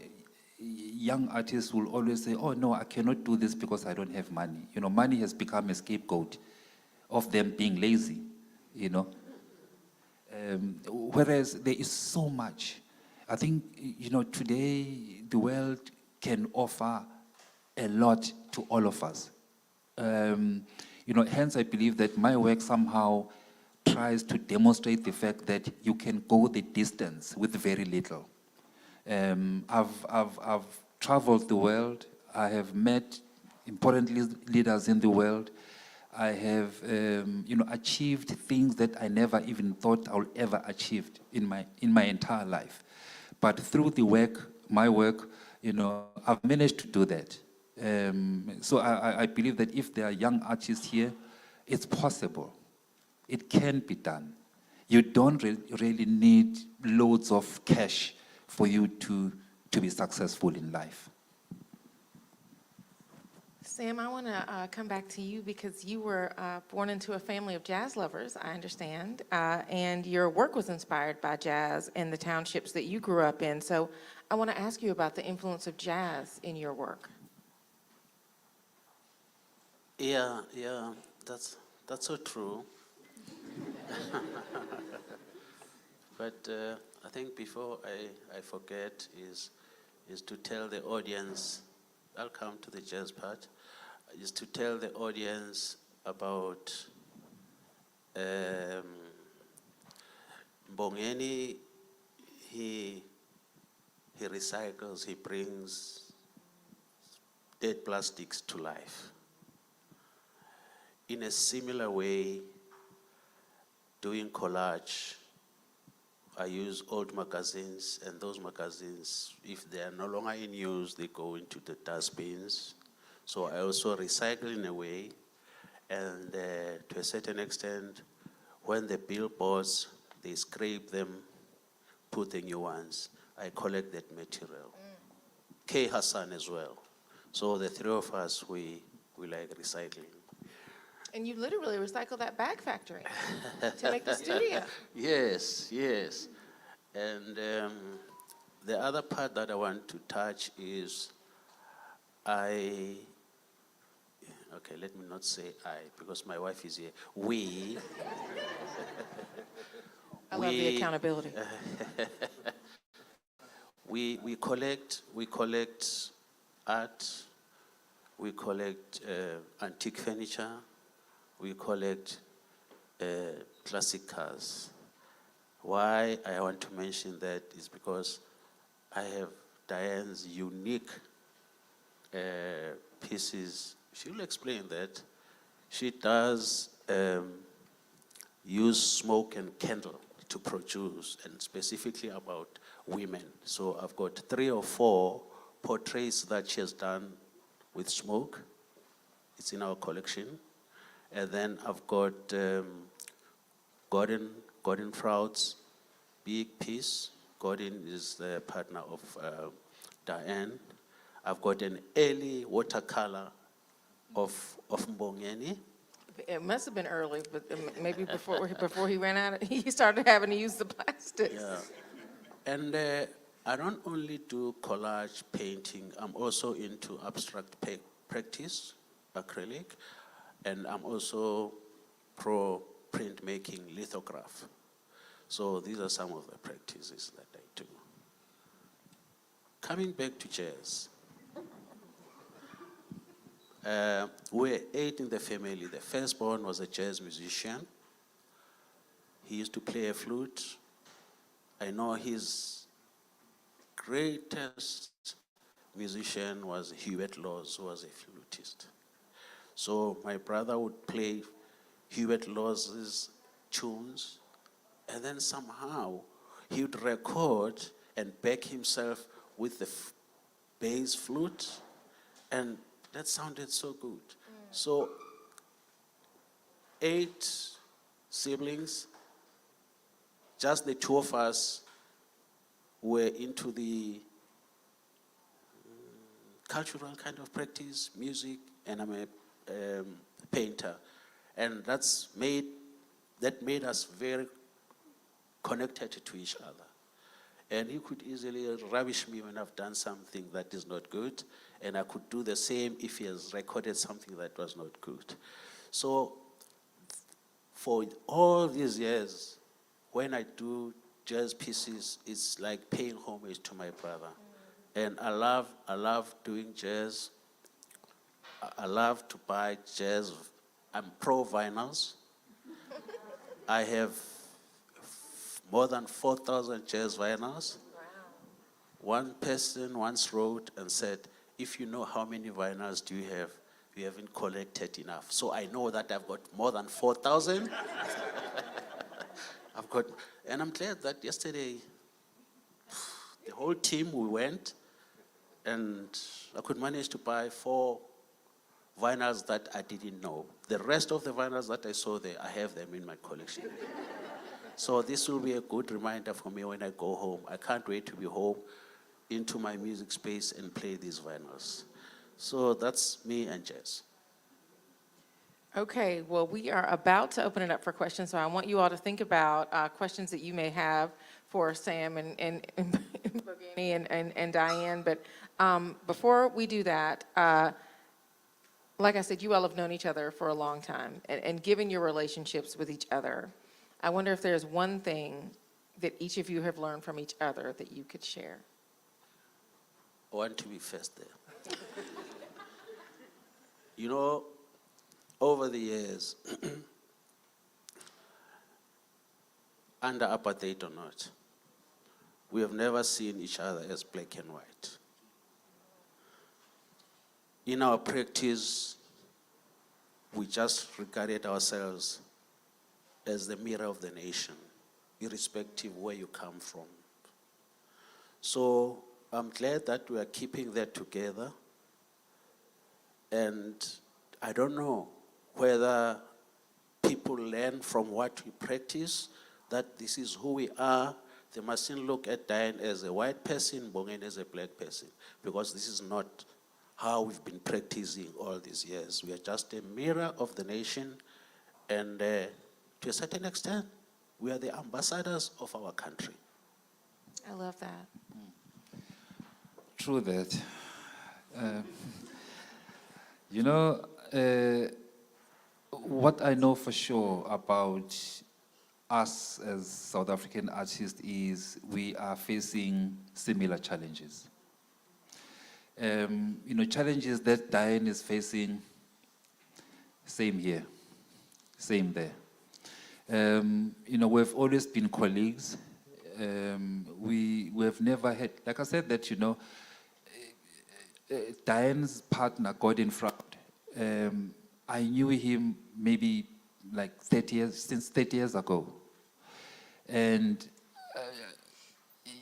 young artists will always say, oh no, I cannot do this because I don't have money. You know, money has become a scapegoat of them being lazy, you know. Whereas there is so much. I think, you know, today the world can offer a lot to all of us. You know, hence I believe that my work somehow tries to demonstrate the fact that you can go the distance with very little. I've traveled the world. I have met important leaders in the world. I have, you know, achieved things that I never even thought I would ever achieve in my entire life. But through the work, my work, you know, I've managed to do that. So I believe that if there are young artists here, it's possible. It can be done. You don't really need loads of cash for you to be successful in life. Sam, I want to come back to you because you were born into a family of jazz lovers, I understand, and your work was inspired by jazz in the townships that you grew up in. So I want to ask you about the influence of jazz in your work. Yeah, that's so true. But I think before I forget is to tell the audience, I'll come to the jazz part, is to tell the audience about Mbongeni. He recycles, he brings dead plastics to life. In a similar way, doing collage, I use old magazines, and those magazines, if they are no longer in use, they go into the dustbins. So I also recycle in a way, and to a certain extent, when the billboards, they scrape them, put the new ones, I collect that material. K. Hassan as well. So the three of us, we like recycling. And you literally recycle that bag factory to make the studio. Yes. And the other part that I want to touch is okay, let me not say I, because my wife is here. We. I love the accountability. We collect art, we collect antique furniture, we collect classic cars. Why I want to mention that is because I have Diane's unique pieces. She'll explain that. She does use smoke and candle to produce, and specifically about women. So I've got 3 or 4 portraits that she has done with smoke. It's in our collection. And then I've got Gordon Fraud's big piece. Gordon is the partner of Diane. I've got an early watercolor of Mbongeni. It must have been early, but maybe before he ran out, he started having to use the plastics. Yeah. And I don't only do collage painting, I'm also into abstract practice, acrylic, and I'm also pro printmaking, lithograph. So these are some of the practices that I do. Coming back to jazz, we're 8 in the family. The firstborn was a jazz musician. He used to play a flute. I know his greatest musician was Hubert Laws, who was a flutist. So my brother would play Hubert Laws's tunes, and then somehow he would record and back himself with the bass flute, and that sounded so good. So 8 siblings, just the 2 of us were into the cultural kind of practice, music, and I'm a painter. And that made us very connected to each other. And he could easily rubbish me when I've done something that is not good, and I could do the same if he has recorded something that was not good. So for all these years, when I do jazz pieces, it's like paying homage to my brother. And I love doing jazz. I love to buy jazz. I'm pro vinyls. I have more than 4,000 jazz vinyls. Wow. One person once wrote and said, if you know how many vinyls do you have, you haven't collected enough. So I know that I've got more than 4,000. And I'm glad that yesterday, the whole team, we went, and I could manage to buy 4 vinyls that I didn't know. The rest of the vinyls that I saw there, I have them in my collection. So this will be a good reminder for me when I go home. I can't wait to be home into my music space and play these vinyls. So that's me and jazz. Okay, well, we are about to open it up for questions, so I want you all to think about questions that you may have for Sam and Mbongeni and Diane. But before we do that, like I said, you all have known each other for a long time, and given your relationships with each other, I wonder if there's one thing that each of you have learned from each other that you could share. I want to be first there. You know, over the years, under apartheid or not, we have never seen each other as black and white. In our practice, we just regarded ourselves as the mirror of the nation, irrespective where you come from. So I'm glad that we are keeping that together. And I don't know whether people learn from what we practice, that this is who we are. They mustn't look at Diane as a white person, Mbongeni as a black person, because this is not how we've been practicing all these years. We are just a mirror of the nation, and to a certain extent, we are the ambassadors of our country. I love that. True that. You know, what I know for sure about us as South African artists is we are facing similar challenges. You know, challenges that Diane is facing, same here, same there. You know, we've always been colleagues. We've never had, like I said, that, you know, Diane's partner, Gordon Fraud, I knew him maybe like 30 years, since 30 years ago. And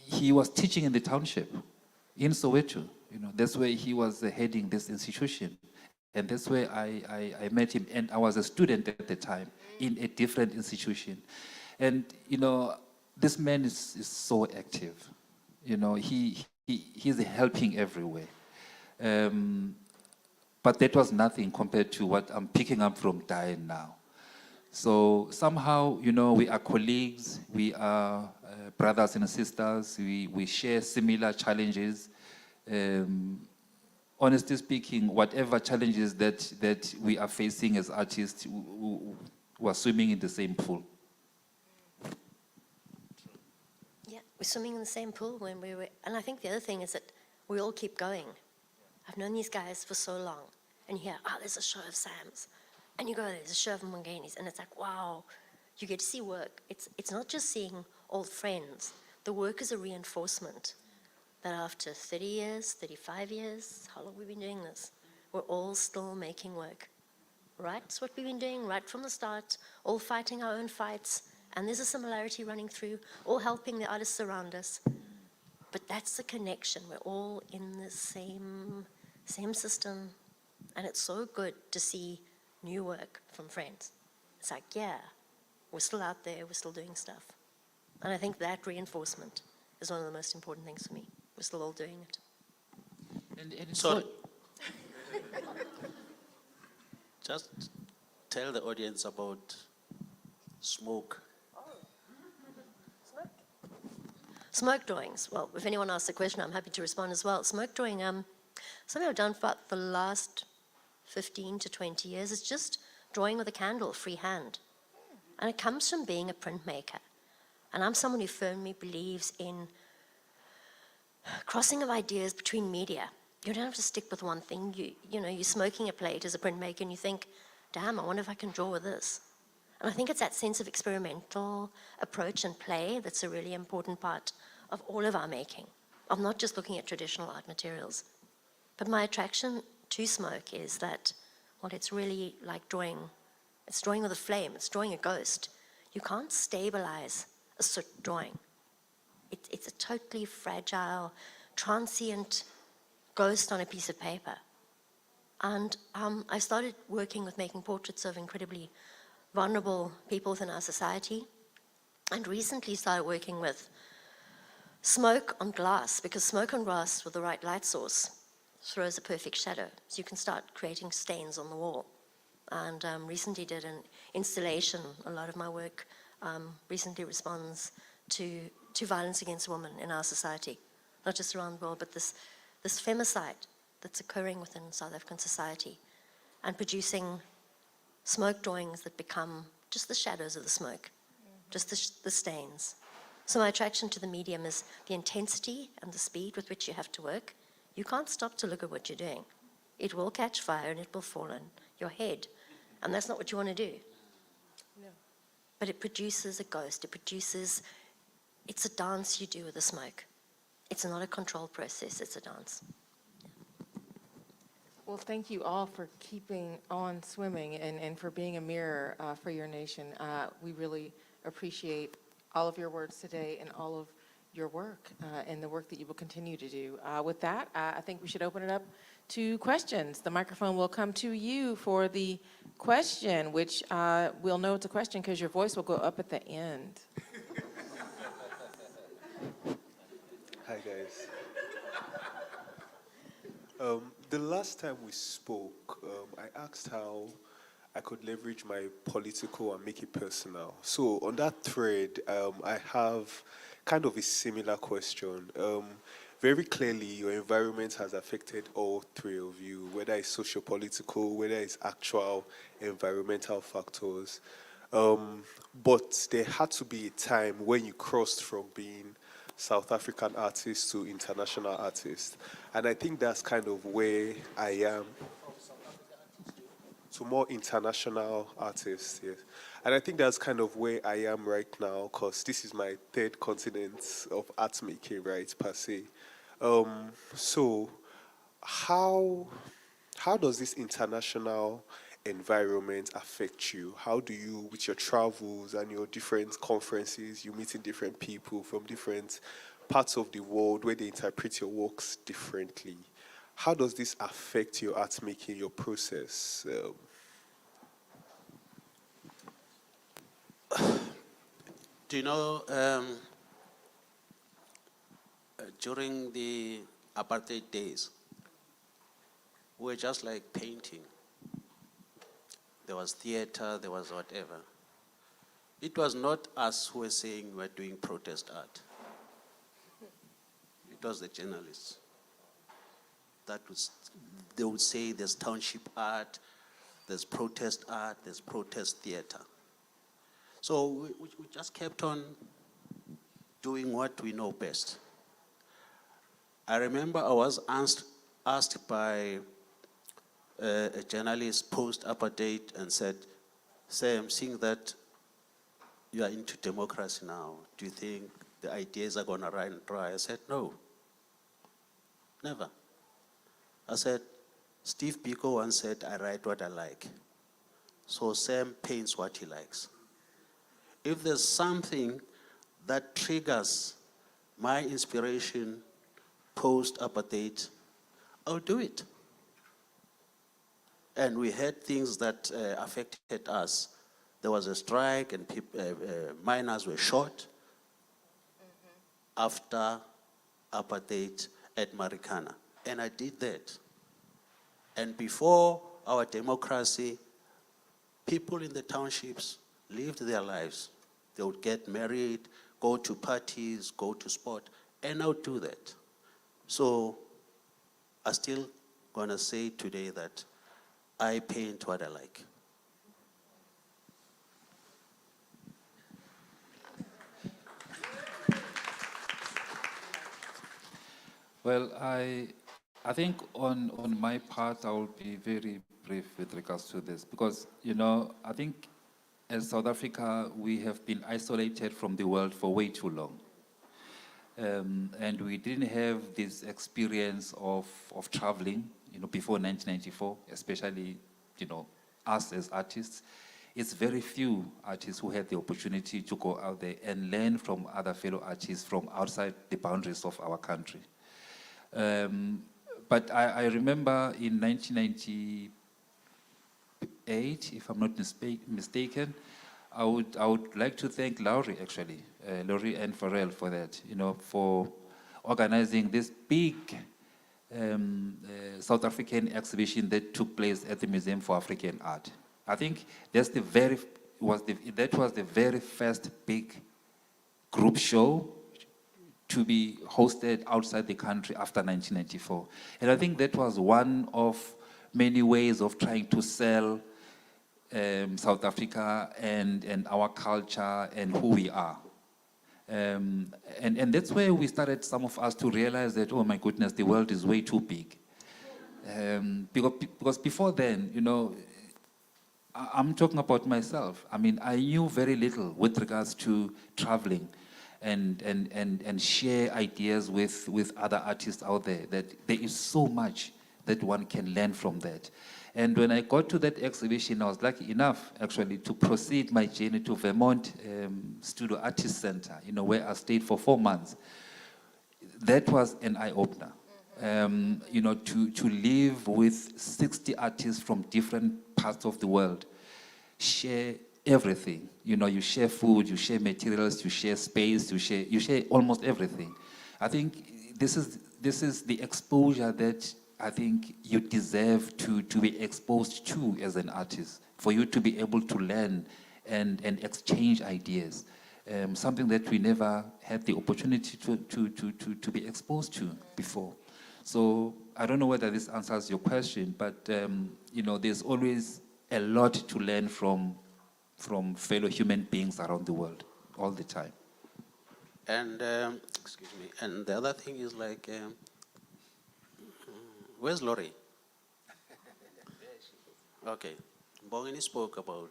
he was teaching in the township in Soweto. You know, that's where he was heading this institution. And that's where I met him. And I was a student at the time in a different institution. And, you know, this man is so active. You know, he's helping everywhere. But that was nothing compared to what I'm picking up from Diane now. So somehow, you know, we are colleagues, we are brothers and sisters, we share similar challenges. Honestly speaking, whatever challenges that we are facing as artists, we're swimming in the same pool. Yeah, we're swimming in the same pool when and I think the other thing is that we all keep going. I've known these guys for so long, and you hear, oh, there's a show of Sam's. And you go, there's a show of Mbongeni's, and it's like, wow, you get to see work. It's not just seeing old friends. The work is a reinforcement that after 30 years, 35 years, how long have we been doing this? We're all still making work, right? It's what we've been doing right from the start, all fighting our own fights, and there's a similarity running through, all helping the artists around us. But that's the connection. We're all in the same system, and it's so good to see new work from friends. It's like, yeah, we're still out there, we're still doing stuff. And I think that reinforcement is one of the most important things for me. We're still all doing it. And it's Sorry. Just tell the audience about smoke. Smoke drawings. Well, if anyone asks a question, I'm happy to respond as well. Smoke drawing, something I've done for about the last 15 to 20 years is just drawing with a candle, freehand. And it comes from being a printmaker. And I'm someone who firmly believes in crossing of ideas between media. You don't have to stick with one thing. You know, you're smoking a plate as a printmaker and you think, damn, I wonder if I can draw with this. And I think it's that sense of experimental approach and play that's a really important part of all of our making, of not just looking at traditional art materials. But my attraction to smoke is that, well, it's really like drawing. It's drawing with a flame. It's drawing a ghost. You can't stabilize a soot drawing. It's a totally fragile, transient ghost on a piece of paper. And I started working with making portraits of incredibly vulnerable people within our society, and recently started working with smoke on glass, because smoke on glass with the right light source throws a perfect shadow. So you can start creating stains on the wall. And recently did an installation. A lot of my work recently responds to violence against women in our society, not just around the world, but this femicide that's occurring within South African society, and producing smoke drawings that become just the shadows of the smoke, just the stains. So my attraction to the medium is the intensity and the speed with which you have to work. You can't stop to look at what you're doing. It will catch fire and it will fall on your head. And that's not what you want to do. No. But it produces a ghost. It's a dance you do with the smoke. It's not a controlled process, it's a dance. Well, thank you all for keeping on swimming and for being a mirror for your nation. We really appreciate all of your words today and all of your work and the work that you will continue to do. With that, I think we should open it up to questions. The microphone will come to you for the question, which we'll know it's a question because your voice will go up at the end. Hi, guys. The last time we spoke, I asked how I could leverage my political and make it personal. So on that thread, I have kind of a similar question. Very clearly, your environment has affected all three of you, whether it's socio-political, whether it's actual environmental factors. But there had to be a time when you crossed from being South African artist to international artist. And I think that's kind of where I am. To more international artists, yes. And I think that's kind of where I am right now, because this is my third continent of art making, right, per se. So how does this international environment affect you? How do you, with your travels and your different conferences, you meeting different people from different parts of the world where they interpret your works differently? How does this affect your art making, your process? Do you know, during the apartheid days, we were just like painting. There was theater, there was whatever. It was not us who were saying we're doing protest art. It was the journalists. They would say there's township art, there's protest art, there's protest theater. So we just kept on doing what we know best. I remember I was asked by a journalist post-apartheid and said, Sam, seeing that you are into democracy now, do you think the ideas are gonna run dry? I said, no, never. I said, Steve Biko once said, I write what I like. So Sam paints what he likes. If there's something that triggers my inspiration post-apartheid, I'll do it. And we had things that affected us. There was a strike and miners were shot after apartheid at Marikana. And I did that. And before our democracy, people in the townships lived their lives. They would get married, go to parties, go to sport, and I would do that. So I'm still gonna say today that I paint what I like. Well, I think on my part, I will be very brief with regards to this because, you know, I think as South Africa, we have been isolated from the world for way too long. And we didn't have this experience of traveling, you know, before 1994, especially, you know, us as artists. It's very few artists who had the opportunity to go out there and learn from other fellow artists from outside the boundaries of our country. But I remember in 1998, if I'm not mistaken, I would like to thank Laurie, actually, Laurie and Farrell for that, you know, for organizing this big South African exhibition that took place at the Museum for African Art. I think that was the very first big group show to be hosted outside the country after 1994. And I think that was one of many ways of trying to sell South Africa and our culture and who we are. And that's where we started, some of us, to realize that, oh my goodness, the world is way too big. Because before then, you know, I'm talking about myself. I mean, I knew very little with regards to traveling and share ideas with other artists out there, that there is so much that one can learn from that. And when I got to that exhibition, I was lucky enough, actually, to proceed my journey to Vermont Studio Artist Center, you know, where I stayed for 4 months. That was an eye-opener. You know, to live with 60 artists from different parts of the world, share everything. You know, you share food, you share materials, you share space, you share almost everything. I think this is the exposure that I think you deserve to be exposed to as an artist, for you to be able to learn and exchange ideas. Something that we never had the opportunity to be exposed to before. So I don't know whether this answers your question, but you know, there's always a lot to learn from fellow human beings around the world, all the time. And, excuse me, and the other thing is like, where's Laurie? Okay, Mbongeni spoke about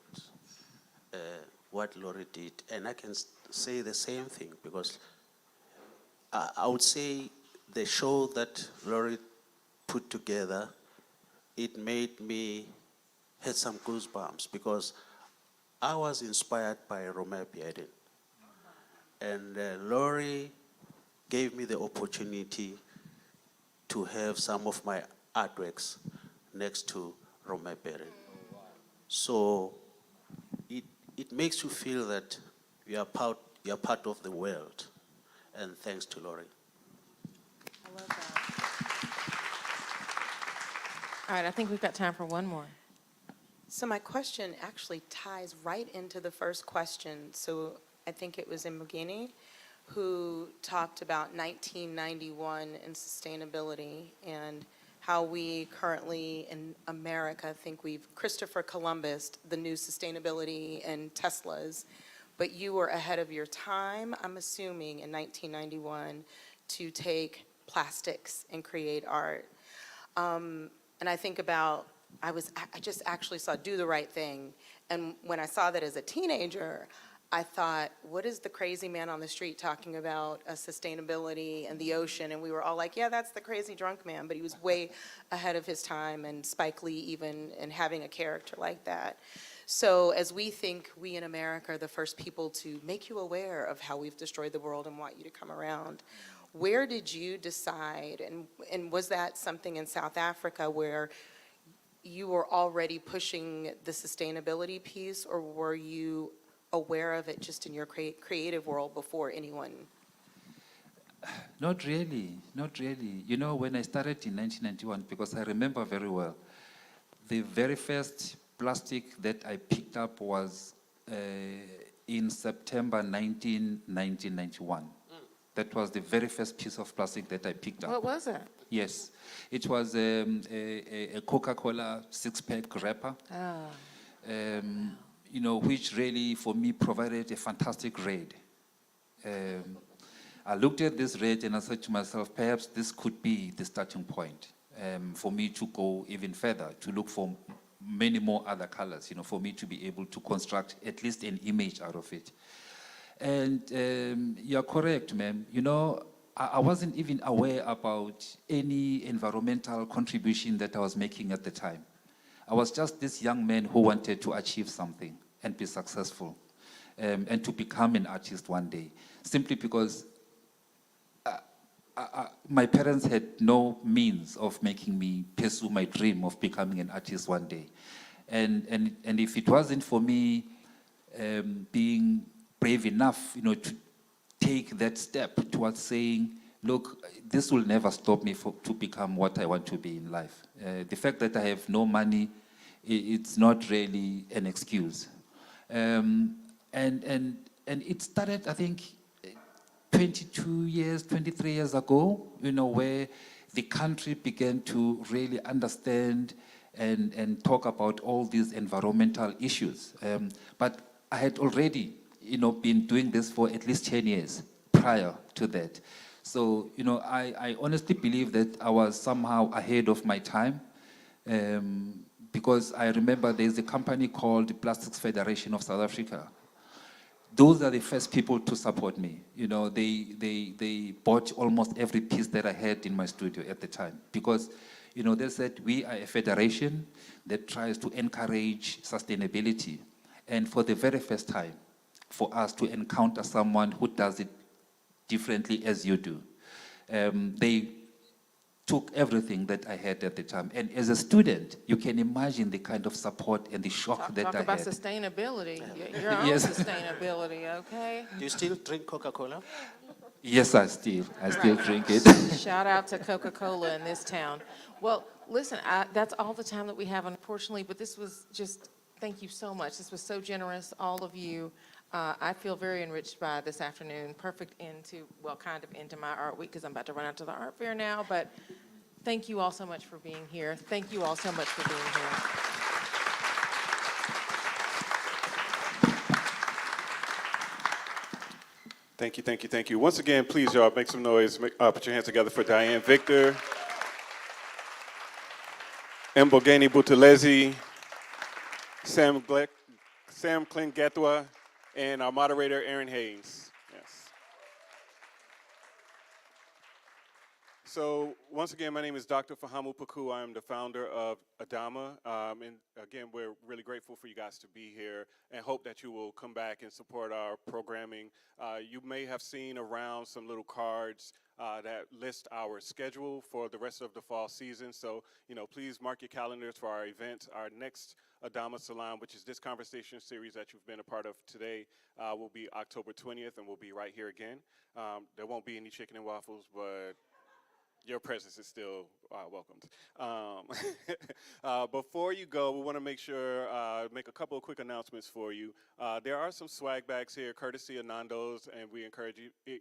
what Laurie did, and I can say the same thing, because I would say the show that Laurie put together, it made me had some goosebumps, because I was inspired by Romain Bieden. And Laurie gave me the opportunity to have some of my artworks next to Romain Bieden. So it makes you feel that you're part of the world. And thanks to Laurie. I love that. All right, I think we've got time for one more. So my question actually ties right into the first question. So I think it was Mbongeni who talked about 1991 and sustainability, and how we currently in America think we've Christopher Columbus the new sustainability and Teslas, but you were ahead of your time, I'm assuming, in 1991 to take plastics and create art. And I think about I just actually saw Do the Right Thing. And when I saw that as a teenager, I thought, what is the crazy man on the street talking about sustainability and the ocean? And we were all like, yeah, that's the crazy drunk man. But he was way ahead of his time, and Spike Lee even, in having a character like that. So as we think we in America are the first people to make you aware of how we've destroyed the world and want you to come around, where did you decide, and was that something in South Africa where you were already pushing the sustainability piece, or were you aware of it just in your creative world before anyone? Not really, not really. You know, when I started in 1991, because I remember very well, the very first plastic that I picked up was in September 1991. That was the very first piece of plastic that I picked up. What was it? Yes, it was a Coca-Cola six-pack wrapper. You know, which really, for me, provided a fantastic raid. I looked at this raid and I said to myself, perhaps this could be the starting point for me to go even further, to look for many more other colors, you know, for me to be able to construct at least an image out of it. And you're correct, ma'am. You know, I wasn't even aware about any environmental contribution that I was making at the time. I was just this young man who wanted to achieve something and be successful and to become an artist one day, simply because my parents had no means of making me pursue my dream of becoming an artist one day. And if it wasn't for me being brave enough, you know, to take that step towards saying, look, this will never stop me to become what I want to be in life. The fact that I have no money, it's not really an excuse. And it started, I think, 22 years, 23 years ago, you know, where the country began to really understand and talk about all these environmental issues. But I had already, you know, been doing this for at least 10 years prior to that. So, you know, I honestly believe that I was somehow ahead of my time, because I remember there's a company called the Plastics Federation of South Africa. Those are the first people to support me. You know, they bought almost every piece that I had in my studio at the time, because, you know, they said we are a federation that tries to encourage sustainability. And for the very first time, for us to encounter someone who does it differently as you do, they took everything that I had at the time. And as a student, you can imagine the kind of support and the shock that I had. Talk about sustainability, your own Yes. sustainability, okay? Do you still drink Coca-Cola? Yes, I still drink it. Shout out to Coca-Cola in this town. Well, listen, that's all the time that we have, unfortunately, but this was just, thank you so much. This was so generous, all of you. I feel very enriched by this afternoon. Perfect end to, well, kind of into my art week, because I'm about to run out to the art fair now, but thank you all so much for being here. Thank you all so much for being here. Thank you, thank you, thank you. Once again, please, y'all, make some noise. Put your hands together for Diane Victor, Mbongeni Buthelezi, Sam Nhlengethwa, and our moderator, Errin Haines. Yes. So once again, my name is Dr. Fahamu Paku. I am the founder of ADAMA. And again, we're really grateful for you guys to be here and hope that you will come back and support our programming. You may have seen around some little cards that list our schedule for the rest of the fall season. So, you know, please mark your calendars for our events. Our next Arts Salon, which is this conversation series that you've been a part of today, will be October 20th, and we'll be right here again. There won't be any chicken and waffles, but your presence is still welcomed. Before you go, we want to make sure, make a couple of quick announcements for you. There are some swag bags here, courtesy of Nando's, and we encourage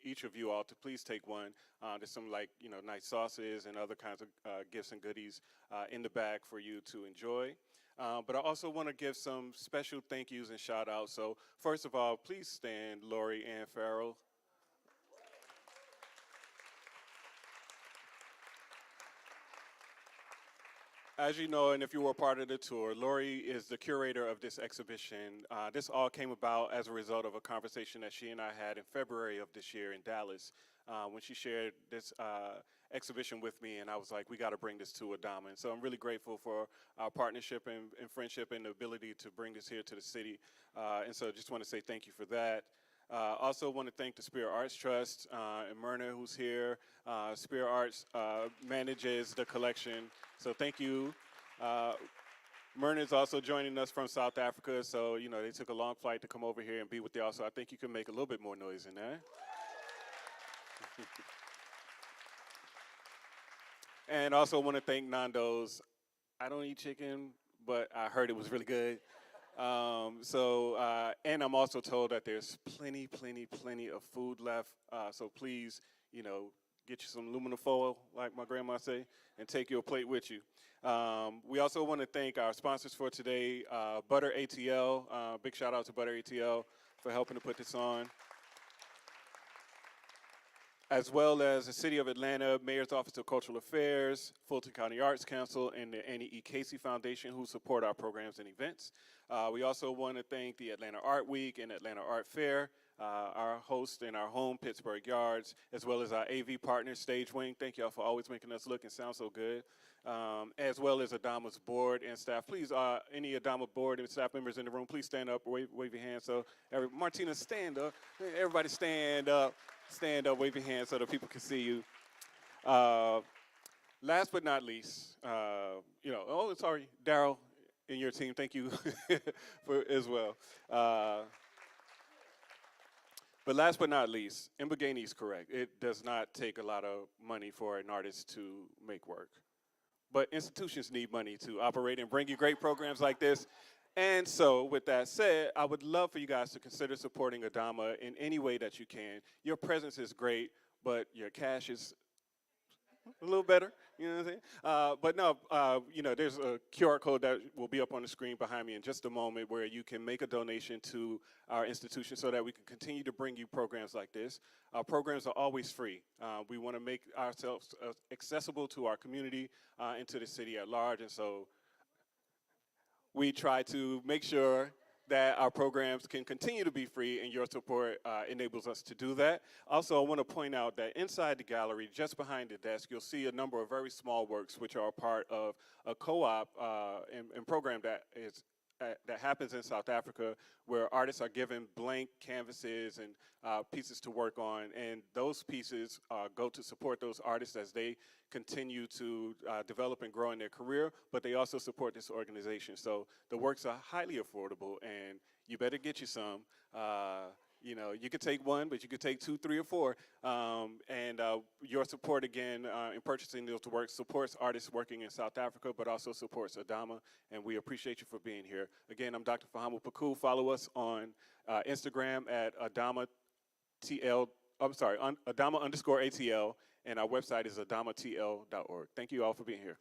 each of you all to please take one. There's some, like, you know, nice sauces and other kinds of gifts and goodies in the bag for you to enjoy. But I also want to give some special thank yous and shout outs. So first of all, please stand, Lori Ann Farrell. As you know, and if you were part of the tour, Lori is the curator of this exhibition. This all came about as a result of a conversation that she and I had in February of this year in Dallas, when she shared this exhibition with me, and I was like, we got to bring this to ADAMA. And so I'm really grateful for our partnership and friendship and the ability to bring this here to the city. And so I just want to say thank you for that. Also want to thank the Spirit Arts Trust and Myrna, who's here. Spirit Arts manages the collection, so thank you. Myrna is also joining us from South Africa, so you know they took a long flight to come over here and be with y'all. So I think you can make a little bit more noise in there. And also want to thank Nando's. I don't eat chicken, but I heard it was really good. And I'm also told that there's plenty of food left. So please, you know, get you some aluminum foil, like my grandma say, and take your plate with you. We also want to thank our sponsors for today, Butter ATL. Big shout out to Butter ATL for helping to put this on. As well as the City of Atlanta, Mayor's Office of Cultural Affairs, Fulton County Arts Council, and the Annie E. Casey Foundation, who support our programs and events. We also want to thank the Atlanta Art Week and Atlanta Art Fair, our host in our home, Pittsburgh Yards, as well as our AV partner, Stage Wing. Thank y'all for always making us look and sound so good. As well as ADAMA's board and staff. Please, any ADAMA board and staff members in the room, please stand up, wave your hands. So, Martina, stand up. Everybody stand up. Stand up, wave your hands so that people can see you. Last but not least, Daryl and your team, thank you for as well. But last but not least, Mbongeni is correct. It does not take a lot of money for an artist to make work. But institutions need money to operate and bring you great programs like this. And so, with that said, I would love for you guys to consider supporting ADAMA in any way that you can. Your presence is great, but your cash is a little better, you know what I'm saying? There's a QR code that will be up on the screen behind me in just a moment where you can make a donation to our institution so that we can continue to bring you programs like this. Our programs are always free. We want to make ourselves accessible to our community and to the city at large, and so we try to make sure that our programs can continue to be free, and your support enables us to do that. Also, I want to point out that inside the gallery, just behind the desk, you'll see a number of very small works which are a part of a co-op and program that happens in South Africa, where artists are given blank canvases and pieces to work on, and those pieces go to support those artists as they continue to develop and grow in their career, but they also support this organization. So the works are highly affordable, and you better get you some. You could take one, but you could take 2, 3, or 4. Your support, again, in purchasing those works supports artists working in South Africa, but also supports ADAMA, and we appreciate you for being here. Again, I'm Dr. Fahamu Paku. Follow us on Instagram at ADAMA_ATL, and our website is adamatl.org. Thank you all for being here.